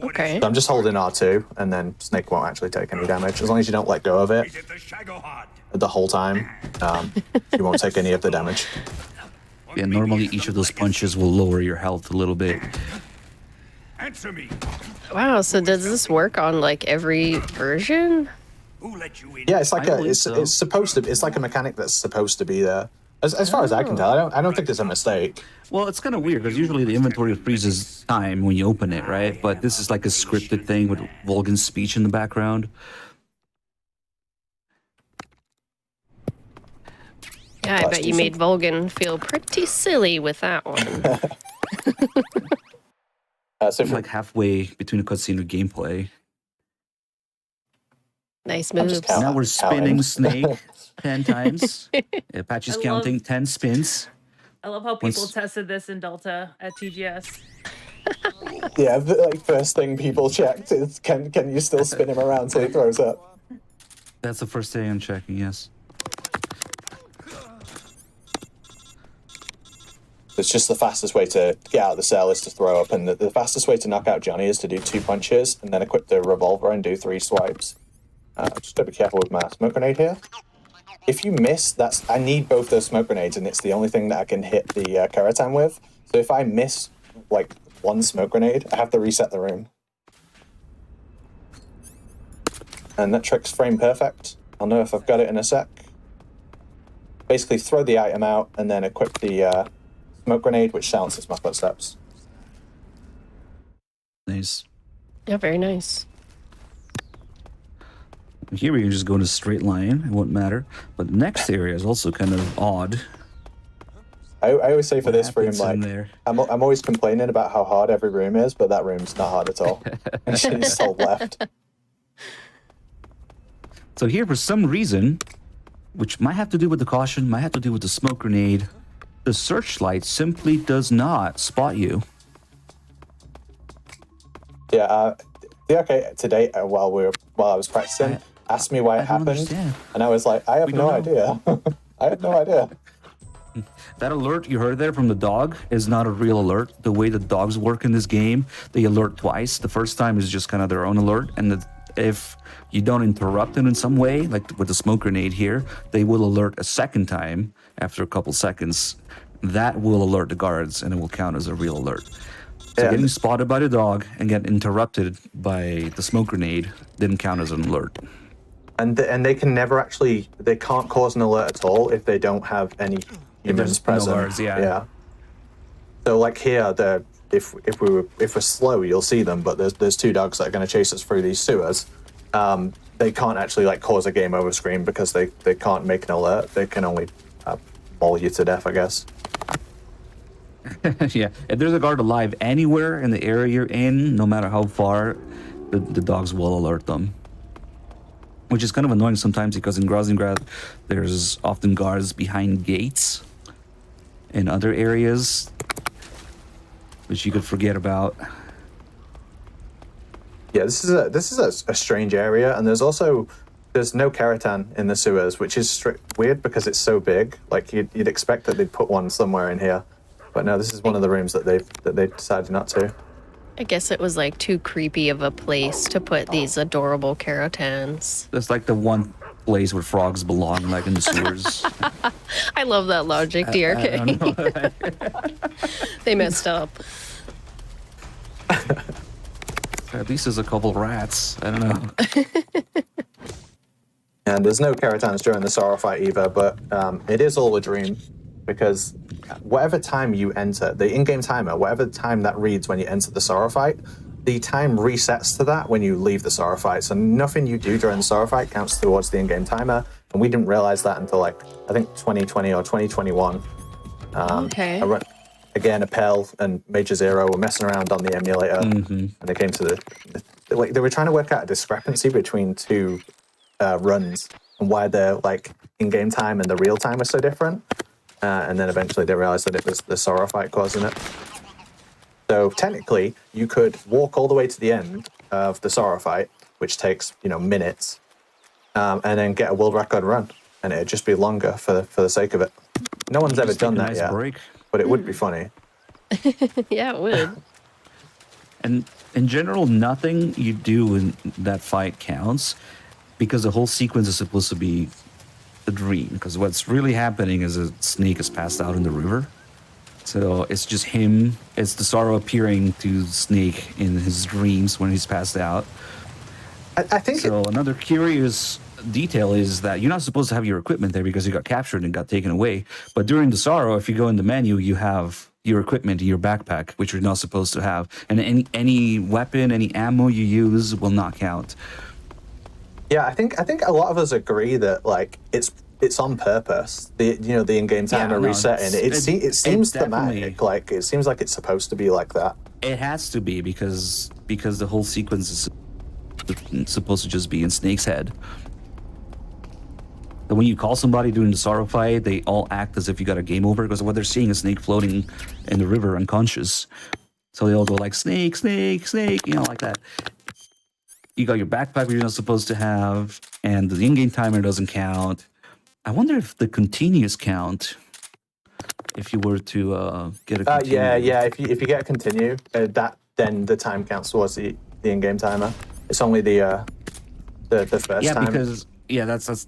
Okay. So I'm just holding R2, and then Snake won't actually take any damage as long as you don't let go of it the whole time. You won't take any of the damage. Yeah, normally each of those punches will lower your health a little bit. Answer me. Wow, so does this work on every version? Who let you in? Yeah, it's it's supposed to. It's like a mechanic that's supposed to be there. As far as I can tell, I don't think there's a mistake. Well, it's kind of weird because usually the inventory freezes time when you open it, right? But this is like a scripted thing with Vulcan's speech in the background. Yeah, I bet you made Vulcan feel pretty silly with that one. So It's like halfway between a cutscene and gameplay. Nice I'm just moves. counting. Now we're spinning Snake 10 times. Apache's I love- counting 10 spins. I love how people Once- tested this in Delta at TGS. Yeah, the like first thing people checked is can you still spin him around till he throws up? That's the first thing I'm checking, yes. It's just the fastest way to get out of the cell is to throw up, and the fastest way to knock out Johnny is to do 2 punches and then equip the revolver and do 3 swipes. Just gotta be careful with my smoke grenade here. If you miss, I need both those smoke grenades, and it's the only thing that I can hit the Kerotan with. So if I miss like 1 smoke grenade, I have to reset the room. And that trick's frame perfect. I'll know if I've got it in a sec. Basically, throw the item out and then equip the smoke grenade, which silences my footsteps. Nice. Yeah, very nice. Here we can just go in a straight line. It won't matter. But the next area is also kind of odd. I always say for What this room, happens in like, there? I'm always complaining about how hard every room is, but that room's not hard at all. She's sold left. So here, for some reason, which might have to do with the caution, might have to do with the smoke grenade, the searchlight simply does not spot you. Yeah, okay, today, while I was practicing, asked me why it I don't happened, understand. and I was like, I have We no don't idea. I have no idea. That alert you heard there from the dog is not a real alert. The way the dogs work in this game, they alert twice. The first time is just kind of their own alert, and if you don't interrupt them in some way, like with the smoke grenade here, they will alert a second time after a couple seconds. That will alert the guards, and it will count as a real alert. So Yeah. getting spotted by the dog and getting interrupted by the smoke grenade didn't count as an alert. And they can never actually, they can't cause an alert at all if they don't have any humans there's no present. guards, yeah. Yeah. So like here, if we're slow, you'll see them, but there's 2 dogs that are going to chase us through these sewers. They can't actually like cause a game over screen because they can't make an alert. They can only maul you to death, I guess. Yeah, if there's a guard alive anywhere in the area you're in, no matter how far, the dogs will alert them. Which is kind of annoying sometimes because in Grozingrad, there's often guards behind gates in other areas, which you could forget about. Yeah, this is a strange area, and there's no Kerotan in the sewers, which is weird because it's so big. Like you'd expect that they'd put one somewhere in here, but no, this is one of the rooms that they decided not to. I guess it was like too creepy of a place to put these adorable Kerotans. That's like the one place where frogs belong, like in the sewers. I love that logic, I DRK. don't know. They messed up. At least there's a couple rats. I don't know. And there's no Kerotans during the Sorrow fight either, but it is all a dream because whatever time you enter, the in-game timer, whatever time that reads when you enter the Sorrow fight, the time resets to that when you leave the Sorrow fight. So nothing you do during the Sorrow fight counts towards the in-game timer, and we didn't realize that until like I think 2020 or 2021. Okay. Again, Appel and Major Zero were messing around on the emulator, and they came to they were trying to work out a discrepancy between 2 runs and why their like in-game time and the real time was so different. And then eventually they realized that it was the Sorrow fight causing it. So technically, you could walk all the way to the end of the Sorrow fight, which takes minutes, and then get a world record run, and it'd just be longer for the sake of it. No one's ever Just take done a that nice yet, break. but it would be funny. Yeah, it would. And in general, nothing you do in that fight counts because the whole sequence is supposed to be a dream. Because what's really happening is a snake is passed out in the river. So it's just him, it's the Sorrow appearing to Snake in his dreams when he's passed out. I think So another curious detail is that you're not supposed to have your equipment there because you got captured and got taken away. But during the Sorrow, if you go in the menu, you have your equipment in your backpack, which you're not supposed to have. And any weapon, any ammo you use will not count. Yeah, I think a lot of us agree that like it's on purpose. The in-game timer no, resetting. It seems definitely- thematic. Like it seems like it's supposed to be like that. It has to be because the whole sequence is It's supposed to just be in Snake's head. And when you call somebody during the Sorrow fight, they all act as if you got a game over because what they're seeing is Snake floating in the river unconscious. So they all go like, Snake, Snake, Snake, you know, like that. You got your backpack which you're not supposed to have, and the in-game timer doesn't count. I wonder if the continuous count, if you were to get a continue. Yeah. If you get a continue, then the time counts towards the in-game timer. It's only the first time. Yeah, because that's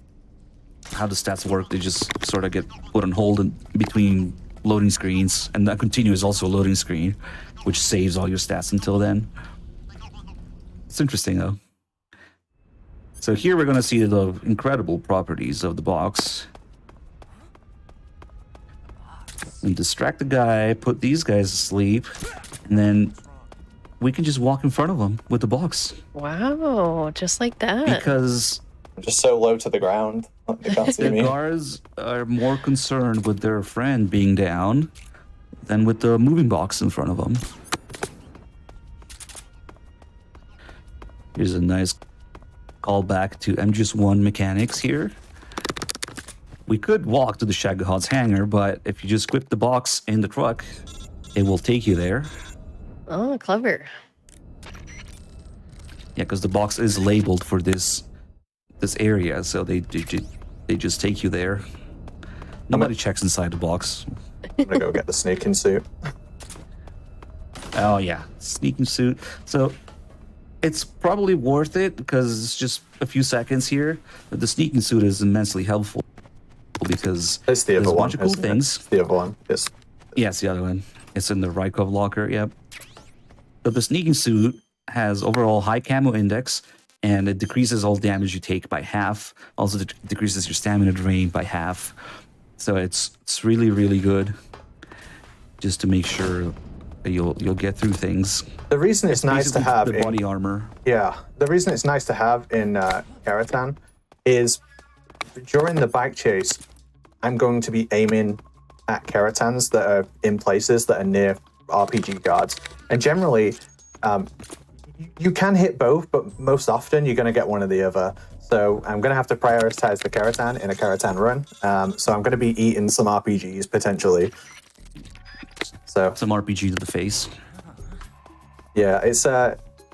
how the stats work. They just sort of get put on hold in between loading screens, and that continue is also a loading screen, which saves all your stats until then. It's interesting though. So here we're going to see the incredible properties of the box. We distract the guy, put these guys to sleep, and then we can just walk in front of them with the box. Wow, just like that. Because I'm just so low to the ground, they can't see the me. guards are more concerned with their friend being down than with the moving box in front of them. Here's a nice callback to MGS1 mechanics here. We could walk to the Shagahot's hangar, but if you just equip the box in the truck, it will take you there. Oh, clever. Yeah, because the box is labeled for this area, so they just take you there. Nobody checks inside the box. I'm gonna go get the sneaking suit. Oh yeah, sneaking suit. So it's probably worth it because it's just a few seconds here. But the sneaking suit is immensely helpful because It's the there's other a one. bunch of cool isn't it? things. It's the other one. Yes. Yeah, it's the other one. It's in the Rykov locker, yep. But the sneaking suit has overall high camo index, and it decreases all damage you take by half. Also decreases your stamina drain by half. So it's really, really good. Just to make sure that you'll get through things. The reason it's nice to Basically have the body armor. Yeah, the reason it's nice to have in Kerotan is during the bike chase, I'm going to be aiming at Kerotans that are in places that are near RPG guards. And generally, you can hit both, but most often you're going to get one or the other. So I'm going to have to prioritize the Kerotan in a Kerotan run. So I'm going to be eating some RPGs potentially. So Some RPG to the face. yeah, it's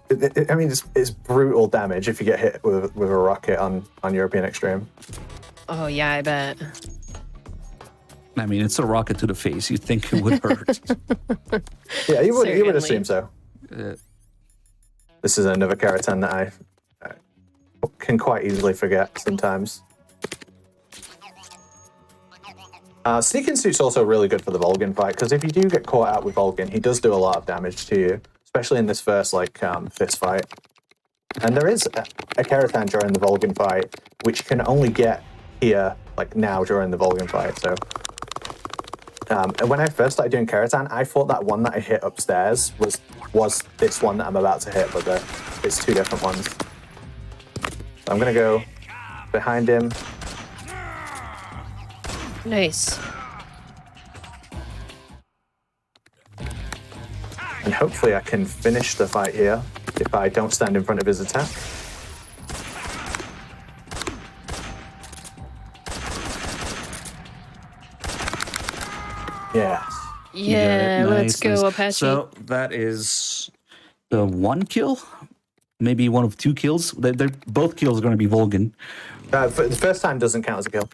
it's brutal damage if you get hit with a rocket on European Extreme. Oh, yeah, I bet. I mean, it's a rocket to the face. You'd think it would hurt. Yeah, you would Certainly. assume so. This is another Kerotan that I can quite easily forget sometimes. Sneaking suit's also really good for the Volgin fight, because if you do get caught out with Volgin, he does do a lot of damage to you, especially in this first fist fight. And there is a Kerotan during the Volgin fight, which can only get here now during the Volgin fight. So and when I first started doing Kerotan, I thought that one that I hit upstairs was this one that I'm about to hit, but it's two different ones. So I'm gonna go behind him. Nice. And hopefully I can finish the fight here if I don't stand in front of his attack. Yes. Yeah, let's go, nice. Apache. So that is the one kill, maybe one of two kills. They're both kills are going to be Volgin. The first time doesn't count as a kill.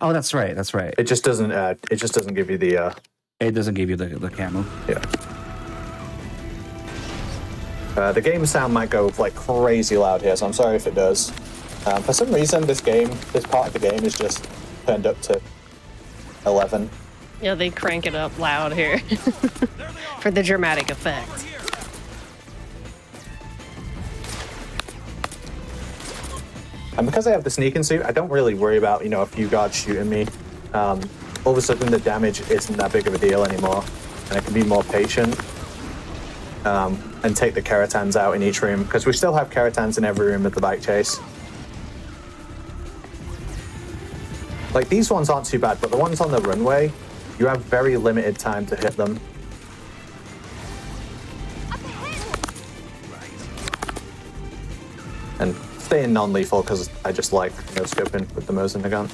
Oh, that's right. That's right. It just doesn't. It just doesn't give you the. It doesn't give you the camo. Yeah. The game sound might go crazy loud here, so I'm sorry if it does. For some reason, this part of the game is just turned up to 11. Yeah, they crank it up loud here for the dramatic effect. And because I have the sneaking suit, I don't really worry about, a few guards shooting me. All of a sudden, the damage isn't that big of a deal anymore. And I can be more patient and take the Kerotans out in each room, because we still have Kerotans in every room of the bike chase. These ones aren't too bad, but the ones on the runway, you have very limited time to hit them. stay in non-lethal because I just like no scoping with the Mosin gun.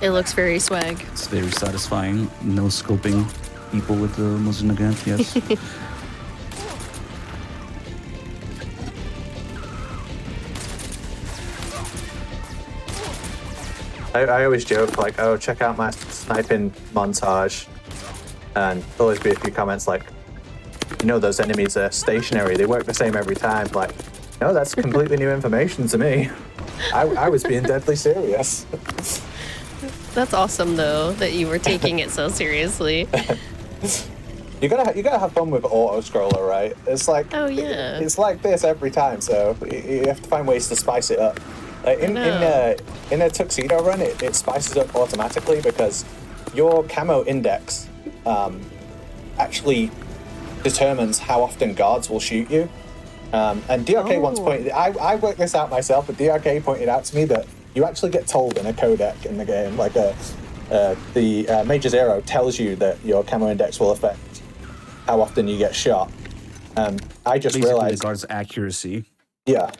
It looks very swag. It's very satisfying. No scoping people with the Mosin again. Yes. I always joke like, oh, check out my sniping montage, and there'll always be a few comments like, you know, those enemies are stationary. They work the same every time. Like, no, that's completely new information to me. I was being deadly serious. That's awesome though that you were taking it so seriously. You gotta have fun with auto scroller, right? It's like, Oh, yeah. it's like this every time. So you have to find ways to spice it up. Like in a tuxedo run, it spices up automatically because your camo index actually determines how often guards will shoot you. And DRK once pointed, I worked this out myself, but DRK pointed out to me that you actually get told in a codec in the game, like the Major Zero tells you that your camo index will affect how often you get shot. I just Basically, realized, the guard's accuracy. yeah,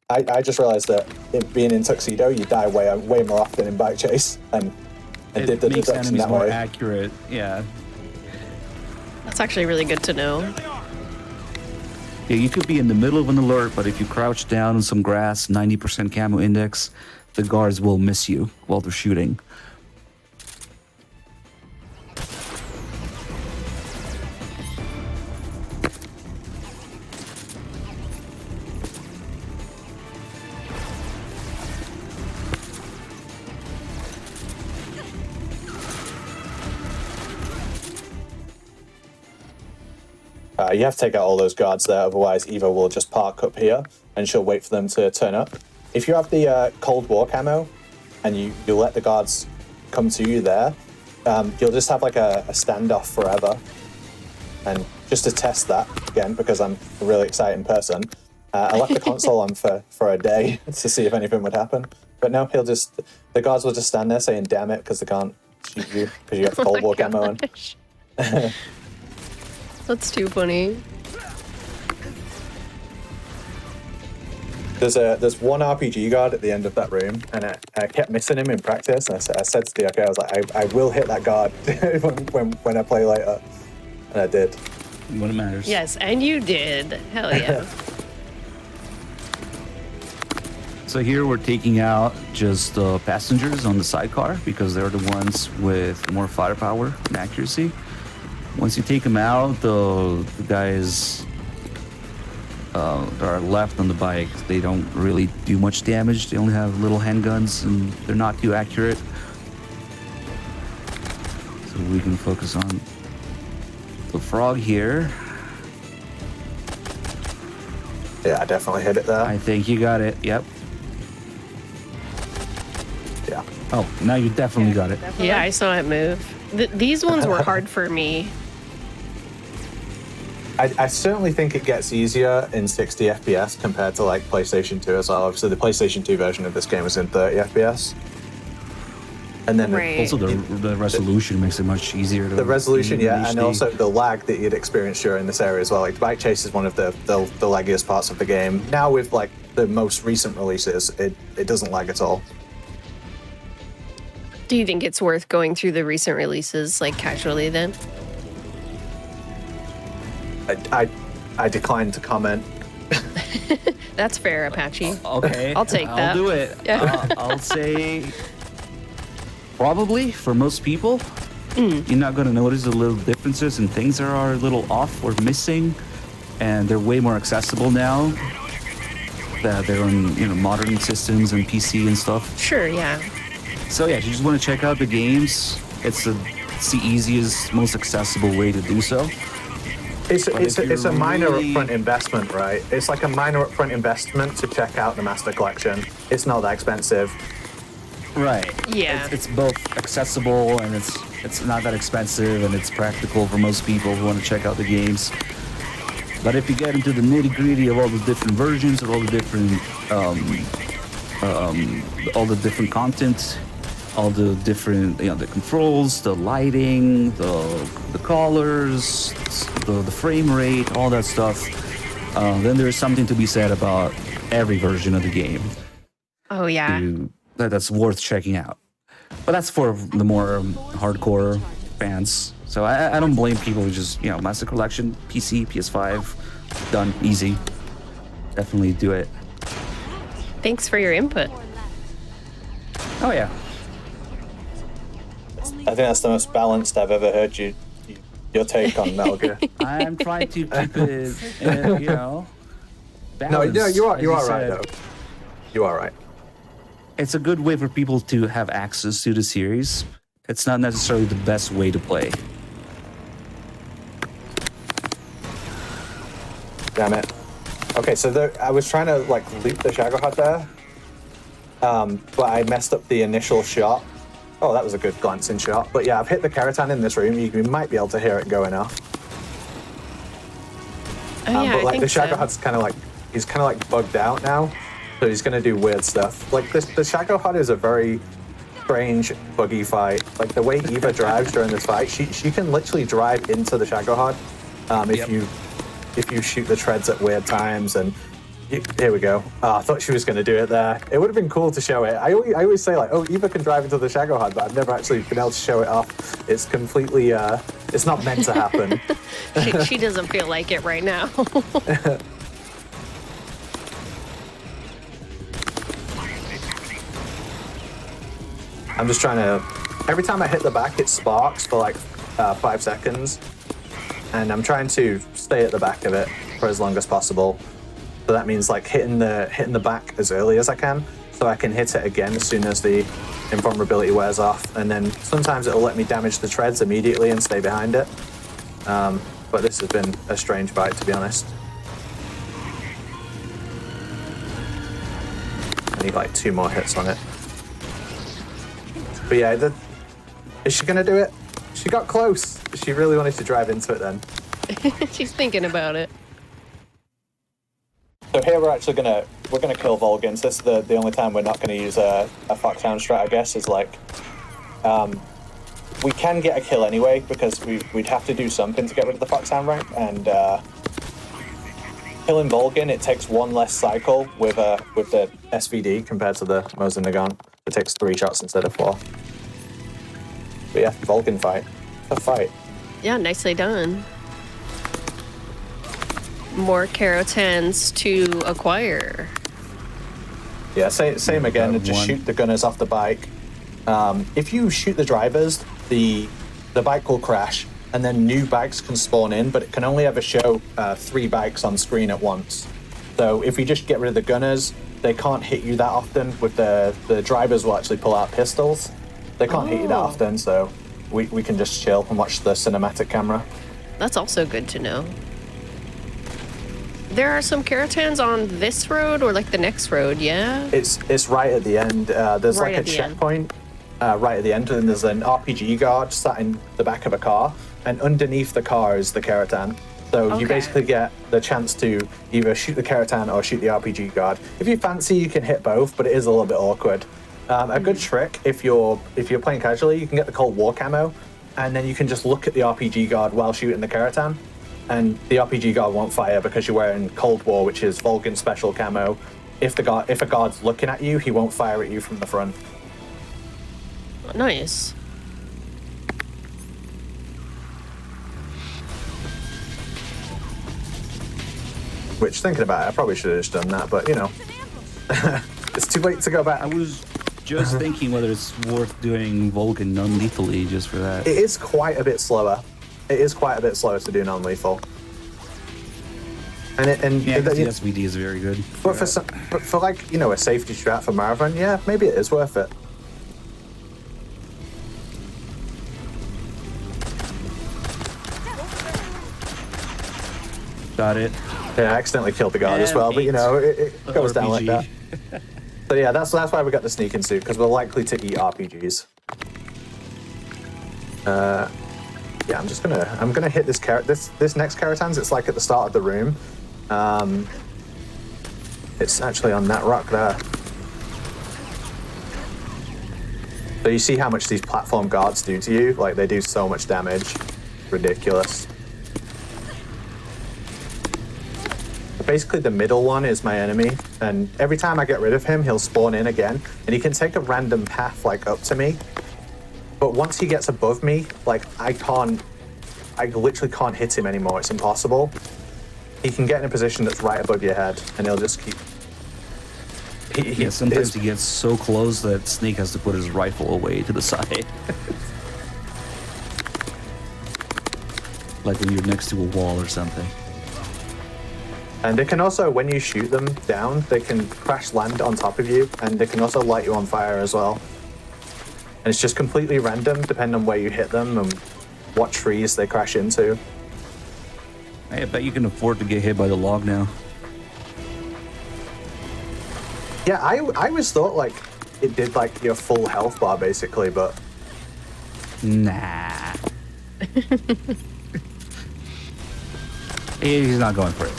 I just realized that it being in tuxedo, you die way more often in bike chase, and It did the makes deduction enemies that more way. accurate. Yeah. That's actually really good to know. Yeah, you could be in the middle of an alert, but if you crouch down in some grass, 90% camo index, the guards will miss you while they're shooting. You have to take out all those guards there, otherwise Eva will just park up here and she'll wait for them to turn up. If you have the Cold War camo and you let the guards come to you there, you'll just have like a standoff forever. And just to test that again, because I'm a really exciting person, I left the console on for a day to see if anything would happen. But no, the guards will just stand there saying damn it because they can't shoot you because you have Cold War camo on. That's too funny. There's one RPG guard at the end of that room, and I kept missing him in practice. And I said to DRK, I was like, I will hit that guard when I play later, and I did. When it matters. Yes, and you did. Hell yeah. So here we're taking out just the passengers on the sidecar because they're the ones with more firepower and accuracy. Once you take them out, the guys that are left on the bike, they don't really do much damage. They only have little handguns and they're not too accurate. So we can focus on the frog here. Yeah, I definitely hit it there. I think you got it. Yep. Yeah. Oh, now you definitely got it. Yeah, I saw it move. These ones were hard for me. I certainly think it gets easier in 60 FPS compared to like PlayStation 2 as well. Obviously, the PlayStation 2 version of this game is in 30 FPS. And then Right. Also, the resolution makes it much easier. the resolution, yeah, and HD. also the lag that you'd experience during this area as well. Like the bike chase is one of the laggiest parts of the game. Now with like the most recent releases, it doesn't lag at all. Do you think it's worth going through the recent releases like casually then? I decline to comment. That's fair, Apache. Okay, I'll take that. I'll do it. Yeah. I'll say probably for most people, you're not going to notice the little differences and things that are a little off or missing, and they're way more accessible now. That they're on modern systems and PC and stuff. Sure, yeah. So yeah, if you just want to check out the games, it's the easiest, most accessible way to do so. It's a minor really- upfront investment, right? It's like a minor upfront investment to check out the Master Collection. It's not that expensive. Right. Yeah. It's both accessible and it's not that expensive and it's practical for most people who want to check out the games. But if you get into the nitty gritty of all the different versions of all the different content, all the different the controls, the lighting, the colors, the frame rate, all that stuff, then there's something to be said about every version of the game. Oh yeah. That's worth checking out. But that's for the more hardcore fans. So I don't blame people who just, Master Collection, PC, PS5, done, easy. Definitely do it. Thanks for your input. Oh yeah. I think that's the most balanced I've ever heard your take on Metal Gear. I'm trying to keep it, No, balanced, you are as right said. though. You are right. It's a good way for people to have access to the series. It's not necessarily the best way to play. Damn it. Okay, so I was trying to like loop the Shagohod there, but I messed up the initial shot. Oh, that was a good glancing shot. But yeah, I've hit the Kerotan in this room. You might be able to hear it going off. Oh yeah, But like I the think so. Shagohod's he's kind of like bugged out now, so he's gonna do weird stuff. Like the Shagohod is a very strange, buggy fight. Like the way Eva drives during this fight, she can literally drive into the Shagohod if you shoot the treads at weird times. And here we go. Oh, I thought she was going to do it there. It would have been cool to show it. I always say like, oh, Eva can drive into the Shagohod, but I've never actually been able to show it off. It's completely, it's not meant to happen. she doesn't feel like it right now. I'm just trying to, every time I hit the back, it sparks for like 5 seconds. And I'm trying to stay at the back of it for as long as possible. So that means like hitting the back as early as I can, so I can hit it again as soon as the invulnerability wears off. And then sometimes it'll let me damage the treads immediately and stay behind it. But this has been a strange fight, to be honest. I need like 2 more hits on it. But yeah, is she gonna do it? She got close. She really wanted to drive into it then. She's thinking about it. So here we're actually gonna kill Volgans. This is the only time we're not gonna use a Foxhound strat, I guess, is like we can get a kill anyway because we'd have to do something to get rid of the Foxhound rank, and killing Volgan, it takes 1 less cycle with the SVD compared to the Mosin Nagant. It takes 3 shots instead of 4. But yeah, Volgan fight. Tough fight. Yeah, nicely done. More Kerotans to acquire. Yeah, same again. Got Just one. shoot the gunners off the bike. If you shoot the drivers, the bike will crash, and then new bikes can spawn in, but it can only ever show 3 bikes on screen at once. So if we just get rid of the gunners, they can't hit you that often. With the drivers will actually pull out pistols. They can't hit you that often, so we can just chill and watch the cinematic camera. That's also good to know. There are some Kerotans on this road or like the next road, yeah? It's right at the end. There's Right like a at the end. checkpoint right at the end, and there's an RPG guard sat in the back of a car, and underneath the car is the Kerotan. So you Okay. basically get the chance to either shoot the Kerotan or shoot the RPG guard. If you fancy, you can hit both, but it is a little bit awkward. A good trick, if you're playing casually, you can get the Cold War camo, and then you can just look at the RPG guard while shooting the Kerotan, and the RPG guard won't fire because you're wearing Cold War, which is Volgan special camo. If a guard's looking at you, he won't fire at you from the front. Nice. Which, thinking about it, I probably should have just done that, but you know, it's too late to go back. I was just thinking whether it's worth doing Vulcan non-lethally just for that. It is quite a bit slower. It is quite a bit slower to do non-lethal. And Yeah, 'cause the SVD is very good. but for like, you know, a safety strat for Marathon, yeah, maybe it is worth it. Got it. Yeah, I accidentally killed the guard as And well, but you know, it goes down like RPG. that. So yeah, that's why we got the sneaking suit, because we're likely to eat RPGs. Yeah, I'm gonna hit this next Kerotans. It's like at the start of the room. It's actually on that rock there. So you see how much these platform guards do to you? Like, they do so much damage. Ridiculous. basically the middle one is my enemy, and every time I get rid of him, he'll spawn in again, and he can take a random path like up to me. But once he gets above me, like I literally can't hit him anymore. It's impossible. He can get in a position that's right above your head, and he'll just keep. Yeah, sometimes he gets so close that Snake has to put his rifle away to the side. Like when you're next to a wall or something. And they can also, when you shoot them down, they can crash land on top of you, and they can also light you on fire as well. And it's just completely random, depending on where you hit them and what trees they crash into. I bet you can afford to get hit by the log now. Yeah, I always thought like it did like your full health bar basically, but nah. He's not going for it.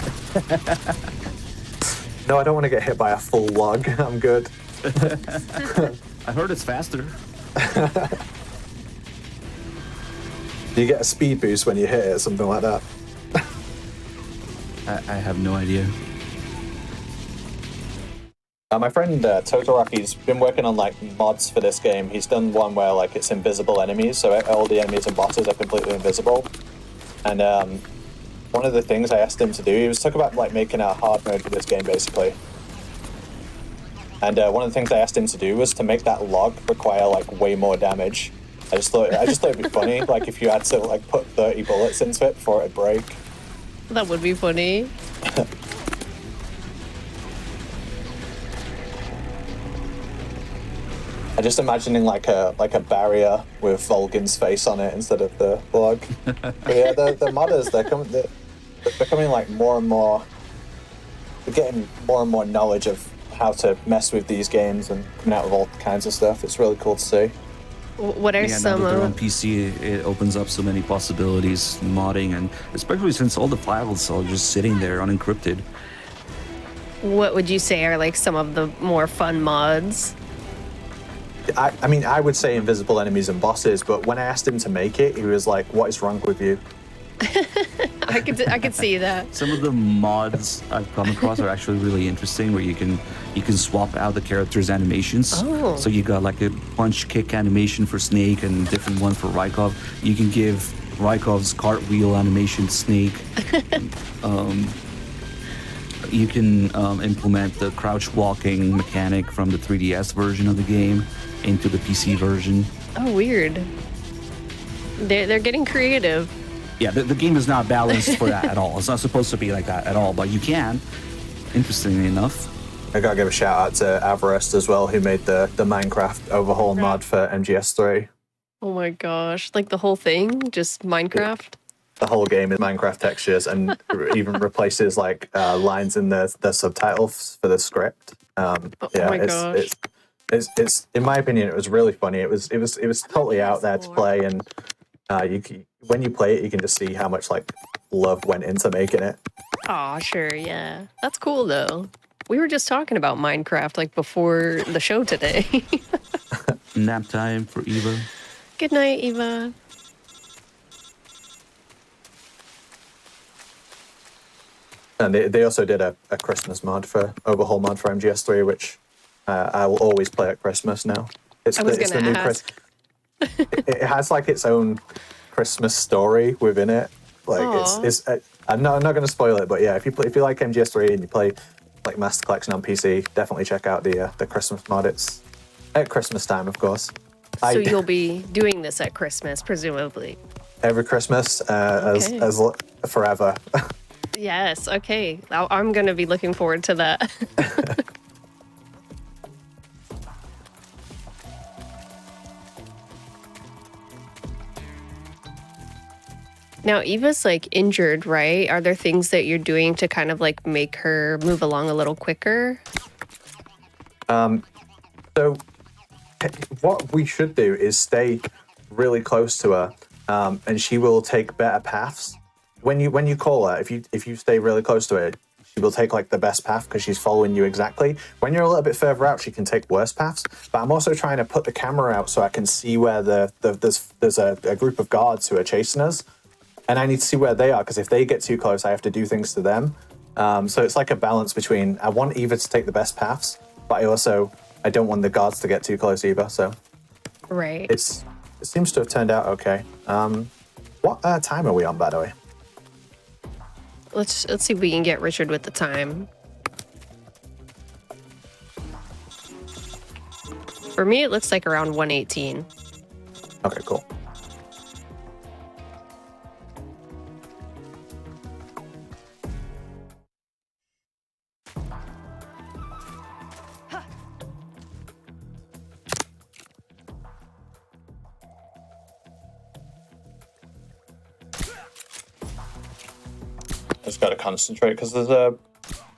No, I don't want to get hit by a full log. I'm good. I heard it's faster. Do you get a speed boost when you hit it, something like that? I have no idea. My friend Totoroki's been working on like mods for this game. He's done one where like it's invisible enemies, so all the enemies and bosses are completely invisible. And one of the things I asked him to do, he was talking about like making a hard mode for this game basically. And one of the things I asked him to do was to make that log require like way more damage. I just thought it'd be funny, like if you had to like put 30 bullets into it before it'd break. That would be funny. I'm just imagining like a barrier with Volgin's face on it instead of the log. But yeah, the modders, they're becoming like more and more. They're getting more and more knowledge of how to mess with these games and coming out with all kinds of stuff. It's really cool to see. What are some now that they're on PC, it opens up so many possibilities, modding, and especially since all the files are just sitting there unencrypted. What would you say are like some of the more fun mods? I mean, I would say invisible enemies and bosses, but when I asked him to make it, he was like, "What is wrong with you?" I could see that. Some of the mods I've come across are actually really interesting, where you can swap out the characters' animations. Oh. So you got like a punch kick animation for Snake and a different one for Rykov. You can give Rykov's cartwheel animation to Snake. You can implement the crouch walking mechanic from the 3DS version of the game into the PC version. Oh, weird. They're getting creative. Yeah, the game is not balanced for that at all. It's not supposed to be like that at all, but you can, interestingly enough. I gotta give a shout out to Avarest as well, who made the Minecraft overhaul mod for MGS3. Oh my gosh. Like the whole thing? Just Minecraft? The whole game is Minecraft textures and even replaces like lines in the subtitles for the script. Oh my gosh. It's in my opinion, it was really funny. It was totally out there to play, and when you play it, you can just see how much like love went into making it. Aw, sure, yeah. That's cool though. We were just talking about Minecraft like before the show today. Nap time for Eva. Good night, Eva. And they also did a Christmas overhaul mod for MGS3, which I will always play at Christmas now. It's the new ask. It has like its own Christmas story within it. Like Aww. it's I'm not going to spoil it, but yeah, if you like MGS3 and you play like Master Collection on PC, definitely check out the Christmas mod. It's at Christmas time, of course. So you'll be doing this at Christmas, presumably. Every Christmas, Okay. as forever. Yes, okay. I'm going to be looking forward to that. Now, Eva's like injured, right? Are there things that you're doing to kind of like make her move along a little quicker? So what we should do is stay really close to her, and she will take better paths. When you call her, if you stay really close to her, she will take like the best path because she's following you exactly. When you're a little bit further out, she can take worse paths. But I'm also trying to put the camera out so I can see where there's a group of guards who are chasing us, and I need to see where they are because if they get too close, I have to do things to them. So it's like a balance between I want either to take the best paths, but I don't want the guards to get too close either. So Right. it seems to have turned out okay. What time are we on, by the way? Let's see if we can get Richard with the time. For me, it looks like around 118. Okay, cool. Just got to concentrate because there's a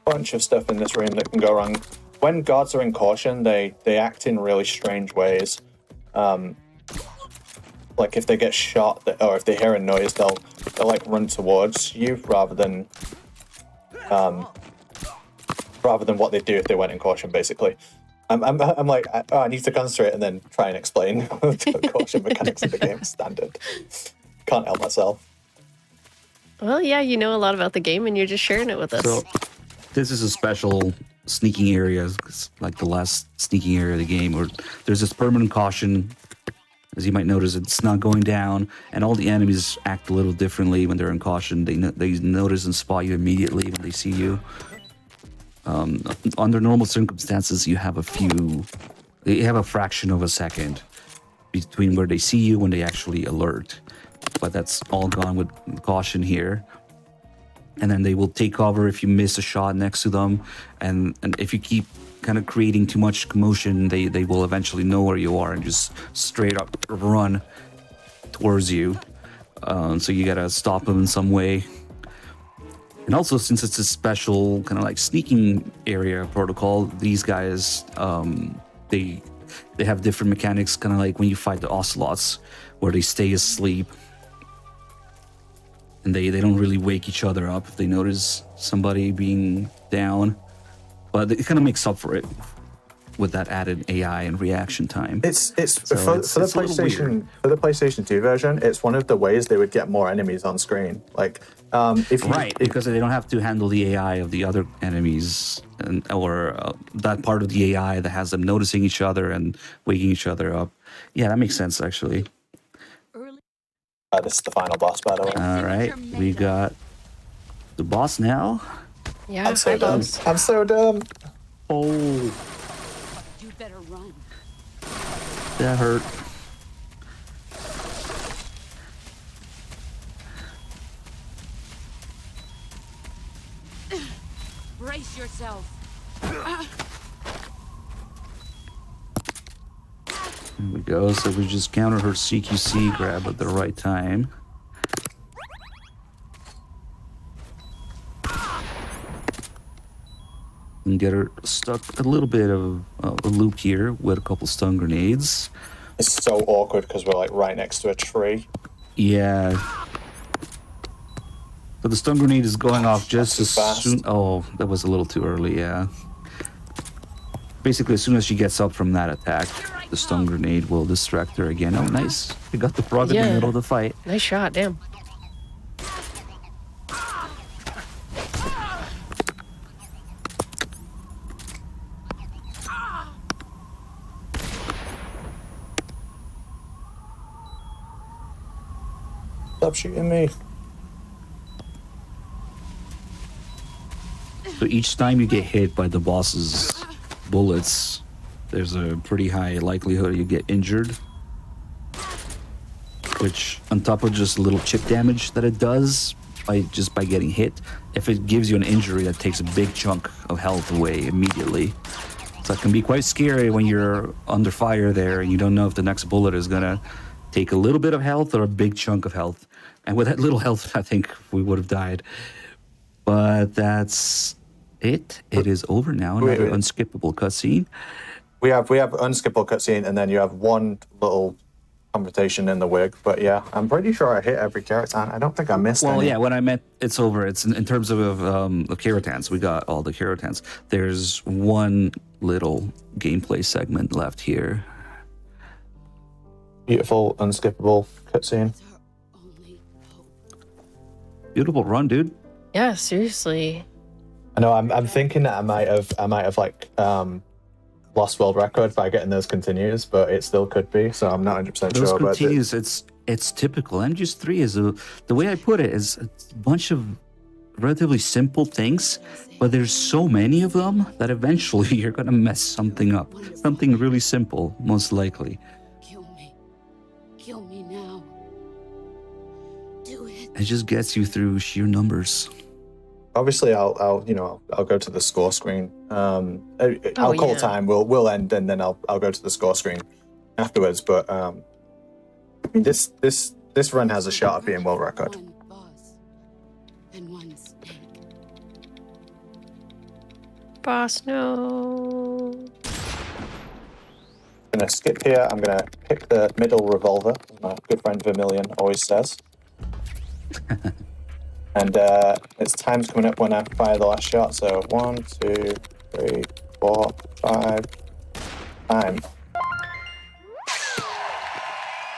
bunch of stuff in this room that can go wrong. When guards are in caution, they act in really strange ways. Like if they get shot, or if they hear a noise, they'll like run towards you rather than what they'd do if they went in caution. Basically, I'm like, I need to concentrate and then try and explain the caution mechanics of the game. Standard. Can't help myself. Well, yeah, you know a lot about the game and you're just sharing it with us. So this is a special sneaking area, it's like the last sneaking area of the game, where there's this permanent caution. As you might notice, it's not going down, and all the enemies act a little differently when they're in caution. They notice and spot you immediately when they see you. Under normal circumstances, you have a fraction of a second between where they see you when they actually alert. But that's all gone with caution here. And then they will take cover if you miss a shot next to them. And if you keep kind of creating too much commotion, they will eventually know where you are and just straight up run towards you. So you gotta stop them in some way. And also, since it's a special kind of like sneaking area protocol, these guys, they have different mechanics, kind of like when you fight the ocelots, where they stay asleep. And they don't really wake each other up if they notice somebody being down. But it kind of makes up for it with that added AI and reaction time. For the PlayStation 2 version, it's one of the ways they would get more enemies on screen. Like because they don't have to handle the AI of the other enemies, or that part of the AI that has them noticing each other and waking each other up. Yeah, that makes sense actually. This is the final boss, by the way. All right, we got the boss now. Yeah, I'm so dumb. I'm so dumb. Oh, You better run. that hurt. Brace yourself. There we go. So we just counter her CQC grab at the right time. And get her stuck a little bit of a loop here with a couple stun grenades. It's so awkward because we're like right next to a tree. Yeah. But the stun grenade is going off just as fast. soon. Oh, that was a little too early, yeah. Basically, as soon as she gets up from that attack, the stun grenade will distract her again. Oh, nice. We got the frog in the middle of the fight. Nice shot, damn. Stop shooting me. So each time you get hit by the boss's bullets, there's a pretty high likelihood you get injured. Which, on top of just a little chip damage that it does by getting hit, if it gives you an injury, that takes a big chunk of health away immediately. So it can be quite scary when you're under fire there and you don't know if the next bullet is gonna take a little bit of health or a big chunk of health. And with that little health, I think we would have died. But that's it. It is over now. Another unskippable cutscene. We have unskippable cutscene, and then you have one little confrontation in the wig. But yeah, I'm pretty sure I hit every Kerotan. I don't think I missed any. Well, yeah, when I meant it's over, it's in terms of the Kerotans. We got all the Kerotans. There's one little gameplay segment left here. Beautiful unskippable cutscene. It's our only hope. Beautiful run, dude. Yeah, seriously. I know. I'm thinking that I might have like lost world record by getting those continues, but it still could be. So I'm not 100% Those sure. continues, it's typical. MGS3 is the way I put it is a bunch of relatively simple things, but there's so many of them that eventually you're gonna mess something up. Something really simple, most likely. Kill me. Kill me now. Do it. It just gets you through sheer numbers. Obviously, I'll go to the score screen. I'll call time. We'll end, and then I'll go to the score screen afterwards. But I mean, this run has a shot at being world record. One boss and one snake. Boss, no. I'm gonna skip here. I'm gonna pick the middle revolver, as my good friend Vermilion always says. And its time's coming up when I fire the last shot. So 1, 2, 3, 4, 5. Time.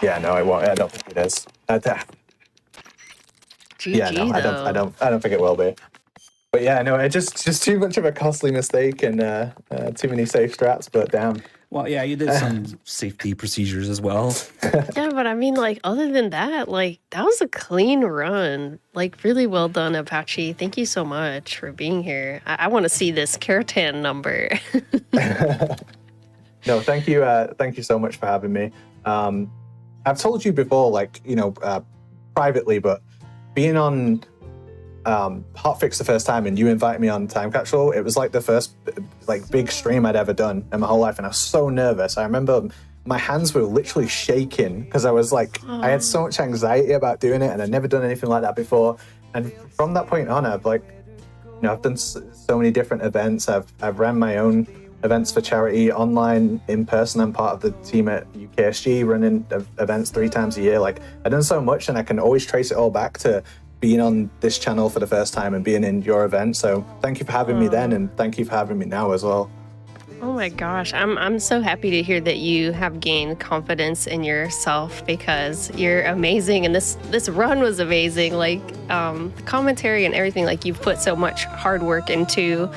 Yeah, no, it won't. I don't think it is. GG, Yeah, no, I don't think it will be. But yeah, no, it's just too much of a costly mistake and too many safe strats. But damn. Well, yeah, you did some safety procedures as well. Yeah, but I mean, like, other than that, like, that was a clean run. Like, really well done, Apache. Thank you so much for being here. I want to see this Kerotan number. No, thank you so much for having me. I've told you before, like, privately, but being on Hotfix the first time and you invited me on Time Capsule, it was like the first like big stream I'd ever done in my whole life, and I was so nervous. I remember my hands were literally shaking because I was like, I had so much anxiety about doing it, and I'd never done anything like that before. And from that point on, I've I've done so many different events. I've ran my own events for charity, online, in person. I'm part of the team at UKSG running events 3 times a year. Like, I've done so much, and I can always trace it all back to being on this channel for the first time and being in your event. So thank you for having me then, and thank you for having me now as well. Oh my gosh, I'm so happy to hear that you have gained confidence in yourself, because you're amazing, and this run was amazing. Like, the commentary and everything, like, you've put so much hard work into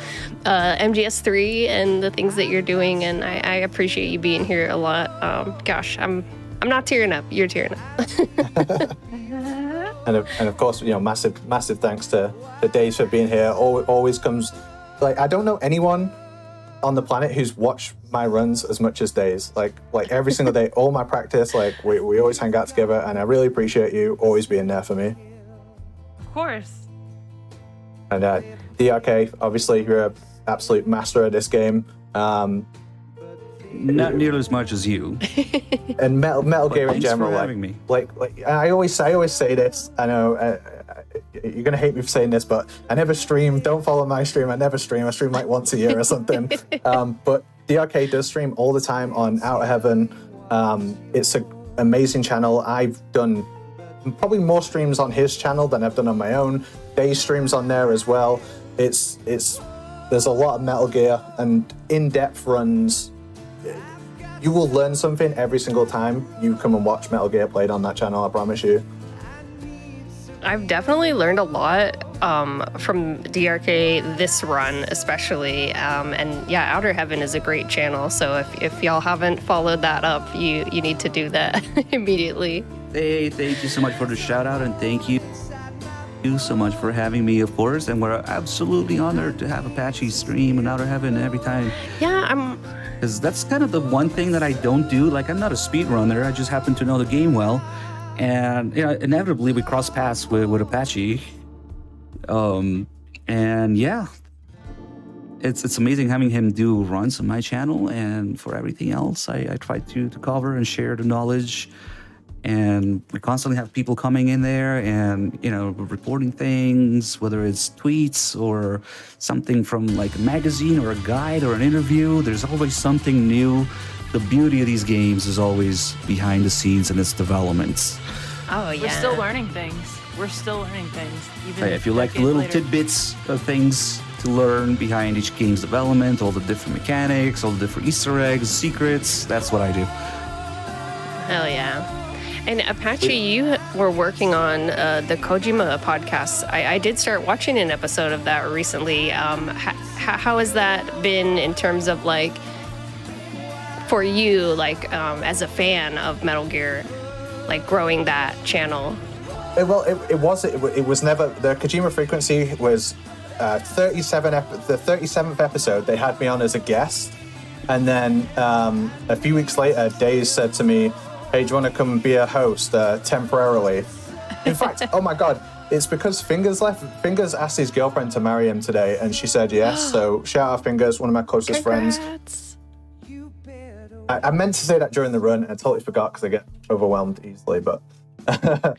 MGS3 and the things that you're doing, and I appreciate you being here a lot. Gosh, I'm not tearing up. You're tearing up. And of course, massive thanks to Days for being here. Always comes, like, I don't know anyone on the planet who's watched my runs as much as Days. Like every single day, all my practice, like we always hang out together, and I really appreciate you always being there for me. Of course. And DRK, obviously you're an absolute master at this game. Not nearly as much as you. And Metal Gear in general. For having me. Like I always say this. I know you're gonna hate me for saying this, but I never stream. Don't follow my stream. I never stream. I stream like once a year or something. But DRK does stream all the time on Outer Heaven. It's an amazing channel. I've done probably more streams on his channel than I've done on my own. Day streams on there as well. There's a lot of Metal Gear and in-depth runs. You will learn something every single time you come and watch Metal Gear played on that channel, I promise you. I've definitely learned a lot from DRK this run, especially. And yeah, Outer Heaven is a great channel. So if y'all haven't followed that up, you need to do that immediately. Hey, thank you so much for the shout out, and thank you so much for having me, of course. And we're absolutely honored to have Apache stream in Outer Heaven every time. Yeah, Because that's kind of the one thing that I don't do. Like, I'm not a speedrunner. I just happen to know the game well. And, inevitably we cross paths with Apache. And yeah, it's amazing having him do runs on my channel. And for everything else, I try to cover and share the knowledge. And we constantly have people coming in there and, reporting things, whether it's tweets or something from like a magazine or a guide or an interview. There's always something new. The beauty of these games is always behind the scenes and its developments. oh yeah. We're still learning things. Even If you like decades little later. tidbits of things to learn behind each game's development, all the different mechanics, all the different Easter eggs, secrets, that's what I do. Hell yeah. And Apache, you were working on the Kojima podcast. I did start watching an episode of that recently. How has that been in terms of like, for you, like as a fan of Metal Gear, like growing that channel? It was never, the Kojima Frequency was the 37th episode. They had me on as a guest. And then a few weeks later, Days said to me, hey, do you want to come be a host temporarily? In fact, oh my God, it's because Fingers left. Fingers asked his girlfriend to marry him today, and she said yes. So shout out Fingers, one of my closest friends. I meant to say that during the run, and I totally forgot because I get overwhelmed easily. But yeah,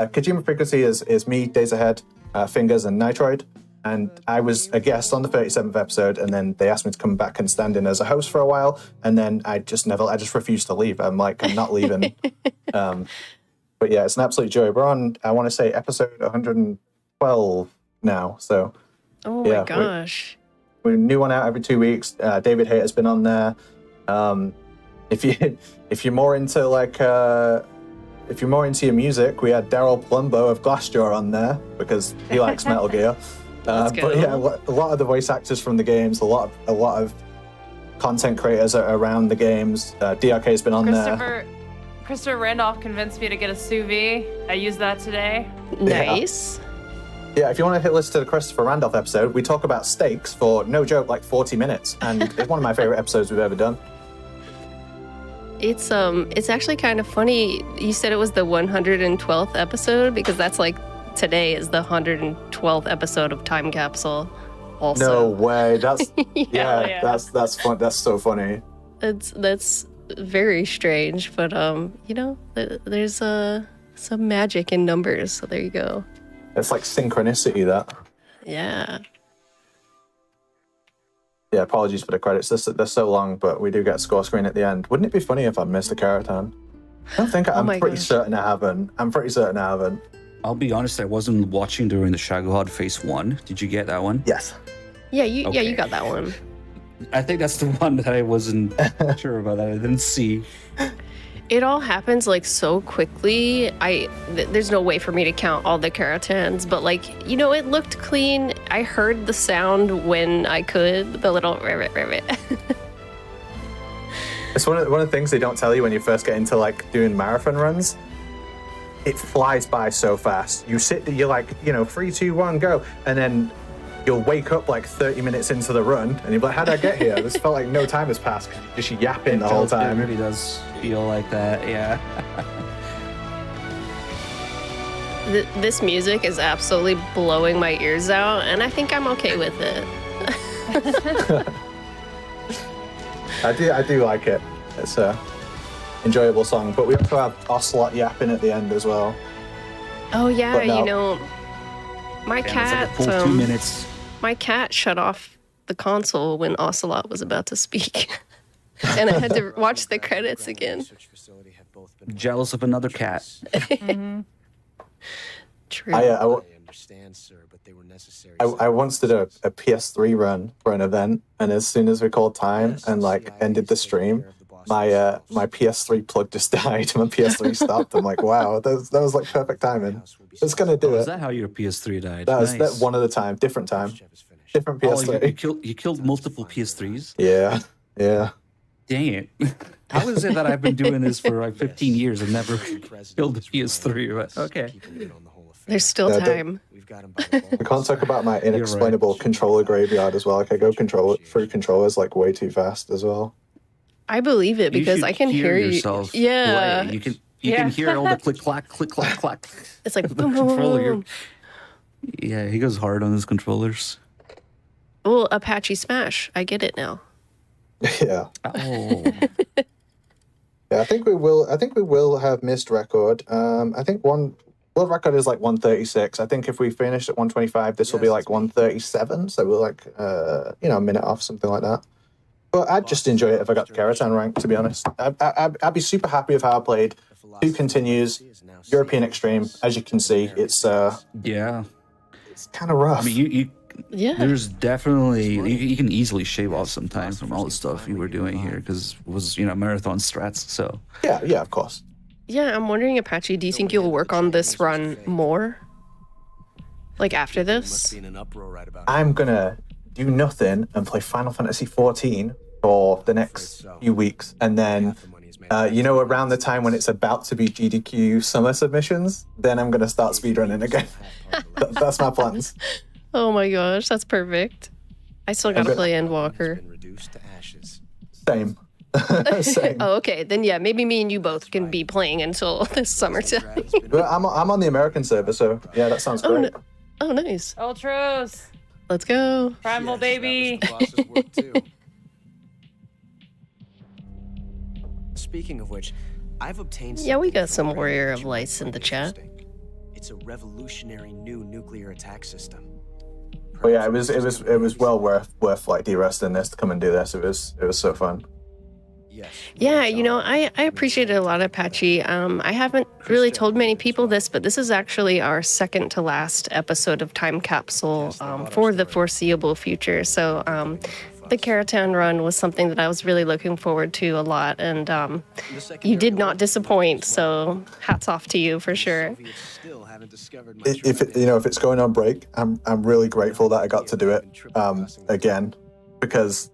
Kojima Frequency is me, Days Ahead, Fingers, and Nitroid. And I was a guest on the 37th episode, and then they asked me to come back and stand in as a host for a while, and then I just refused to leave. I'm like, I'm not leaving. But yeah, it's an absolute joy. We're on, I want to say, episode 112 now. So, oh my gosh, we new one out every 2 weeks. David Hayter's been on there. If you're more into if you're more into your music, we had Daryl Plumbo of Glassjaw on there because he likes Metal Gear. But yeah, a lot of the voice actors from the games, a lot of content creators around the games. DRK's been on there. Christopher Randolph convinced me to get a sous vide. I used that today. Nice. Yeah, if you want to listen to the Christopher Randolph episode, we talk about steaks for, no joke, like 40 minutes. And it's one of my favorite episodes we've ever done. It's actually kind of funny. You said it was the 112th episode because that's like today is the 112th episode of Time Capsule. Also, no way. That's yeah. That's fun. That's so funny. That's very strange, but you know, there's some magic in numbers. So there you go. It's like synchronicity. That. Yeah. Yeah, apologies for the credits. They're so long, but we do get a score screen at the end. Wouldn't it be funny if I missed a Kerotan? I don't think I'm pretty certain I haven't. I'll be honest, I wasn't watching during the Shagohod Phase 1. Did you get that one? Yes. Yeah, you got that one. I think that's the one that I wasn't sure about, that I didn't see. It all happens like so quickly. There's no way for me to count all the Kerotans, but like, you know, it looked clean. I heard the sound when I could, the little ribbit. It's one of the things they don't tell you when you first get into like doing marathon runs. It flies by so fast. You're like, 3, 2, 1, go, and then you'll wake up like 30 minutes into the run, and you're like, how did I get here? This felt like no time has passed because you're just yapping the whole time. It really does feel like that, yeah. This music is absolutely blowing my ears out, and I think I'm okay with it. I do like it. It's a enjoyable song, but we also have Ocelot yapping at the end as well. Oh yeah, no. My cat. It's like a full 2 minutes. My cat shut off the console when Ocelot was about to speak, and I had to watch the credits again. Jealous of another cat. Mm-hmm. True. I understand, sir, but they were necessary. I once did a PS3 run for an event, and as soon as we called time and like ended the stream, my PS3 plug just died. My PS3 stopped. I'm like, wow, that was like perfect timing. It's gonna do it. Is that how your PS3 died? That was nice. that one at a time, different PS3. Oh, you killed multiple PS3s? Yeah. Dang it. How is it that I've been doing this for like 15 years and never killed the PS3? But okay. There's still time. We can't talk about my inexplainable controller graveyard as well. Like I go through controllers like way too fast as well. I believe it because I can hear yourself. Yeah. Play. You can hear all the click clack. It's like boom, controller. Yeah, he goes hard on his controllers. Well, ApacheSmash. I get it now. Yeah. Oh. Yeah, I think we will have missed record. I think world record is like 136. I think if we finish at 125, this will be like 137. So we're like a minute off, something like that. But I'd just enjoy it if I got the Kerotan rank, to be honest. I'd be super happy with how I played. 2 continues, European Extreme. As you can see, it's yeah, it's kind of rough. I mean, Yeah. There's definitely you can easily shave off some time from all the stuff you were doing here because it was marathon strats. So Yeah, of course. Yeah, I'm wondering, Apache, do you think you'll work on this run more? Like after this? I'm gonna do nothing and play Final Fantasy 14 for the next few weeks, and then around the time when it's about to be GDQ summer submissions, then I'm gonna start speedrunning again. That's my plans. Oh my gosh, that's perfect. I still gotta play Endwalker. Same. Same. Oh, okay. Then yeah, maybe me and you both can be playing until this summertime. But I'm on the American server, so yeah, that sounds great. Oh, nice. Ultros. Let's go. Primal baby. Speaking of which, I've obtained. Yeah, we got some Warrior of Lights in the chat. It's a revolutionary new nuclear attack system. But yeah, it was well worth like de-resting this to come and do this. It was so fun. Yeah, I appreciate it a lot, Apache. I haven't really told many people this, but this is actually our second to last episode of Time Capsule for the foreseeable future. So the Kerotan run was something that I was really looking forward to a lot, and you did not disappoint. So hats off to you for sure. If it's going on break, I'm really grateful that I got to do it again, because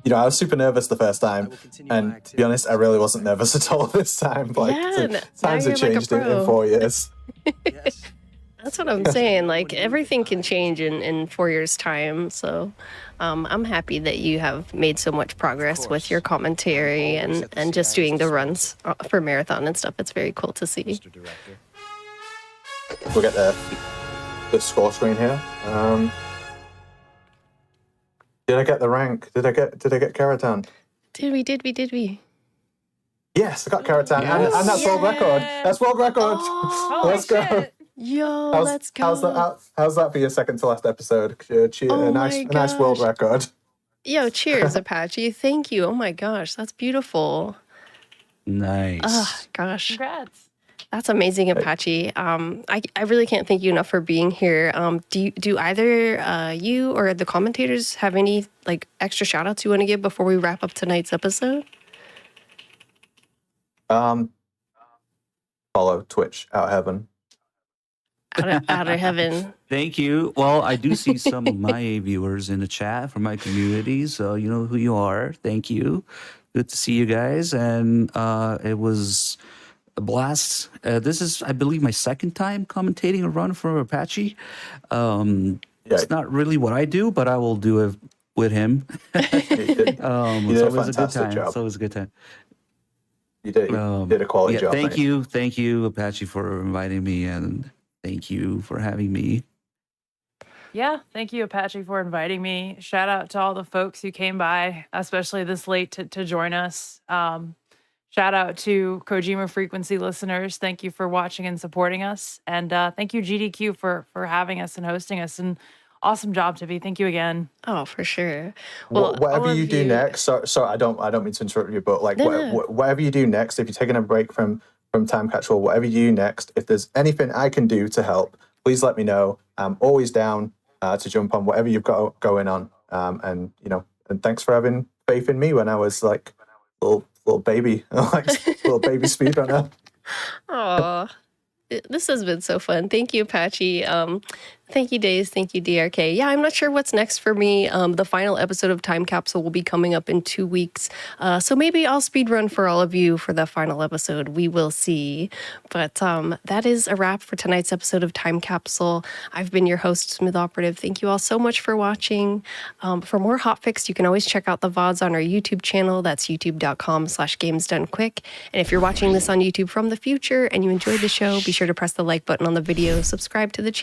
I was super nervous the first time, and to be honest, I really wasn't nervous at all this time. Like, times have changed in 4 years. That's what I'm saying. Like, everything can change in 4 years' time. So I'm happy that you have made so much progress with your commentary and just doing the runs for Marathon and stuff. It's very cool to see. We'll get the score screen here. Did I get the rank? Did I get Kerotan? Did we? Yes, I got Kerotan, and that's world record. That's world record. Oh, let's go. Yo, let's go. How's that for your second to last episode? A nice world record. Yo, cheers, Apache. Thank you. Oh my gosh, that's beautiful. Nice. Oh gosh. Congrats. That's amazing, Apache. I really can't thank you enough for being here. Do either you or the commentators have any like extra shout outs you want to give before we wrap up tonight's episode? Follow Twitch Out Heaven. Out of heaven. Thank you. Well, I do see some of my viewers in the chat from my community, so you know who you are. Thank you. Good to see you guys, and it was a blast. This is, I believe, my second time commentating a run for Apache. It's not really what I do, but I will do it with him. It's always a good time. It's always a good time. You did a quality job. Thank you, Apache, for inviting me, and thank you for having me. Yeah, thank you, Apache, for inviting me. Shout out to all the folks who came by, especially this late to join us. Shout out to Kojima Frequency listeners. Thank you for watching and supporting us. And thank you, GDQ, for having us and hosting us. And awesome job, Tiffy. Thank you again. Oh, for sure. Well, whatever you do next, sorry, I don't mean to interrupt you, but like whatever you do next, if you're taking a break from Time Capsule, whatever you do next, if there's anything I can do to help, please let me know. I'm always down to jump on whatever you've got going on. And thanks for having faith in me when I was like little baby, like little baby speedrunner. Aw, this has been so fun. Thank you, Apache. Thank you, Days. Thank you, DRK. Yeah, I'm not sure what's next for me. The final episode of Time Capsule will be coming up in 2 weeks. So maybe I'll speedrun for all of you for the final episode. We will see. But that is a wrap for tonight's episode of Time Capsule. I've been your host, Smooth Operative. Thank you all so much for watching. For more hotfix, you can always check out the VODs on our YouTube channel. That's youtube.com/gamesdonequick. And if you're watching this on YouTube from the future and you enjoyed the show, be sure to press the like button on the video, subscribe to the channel.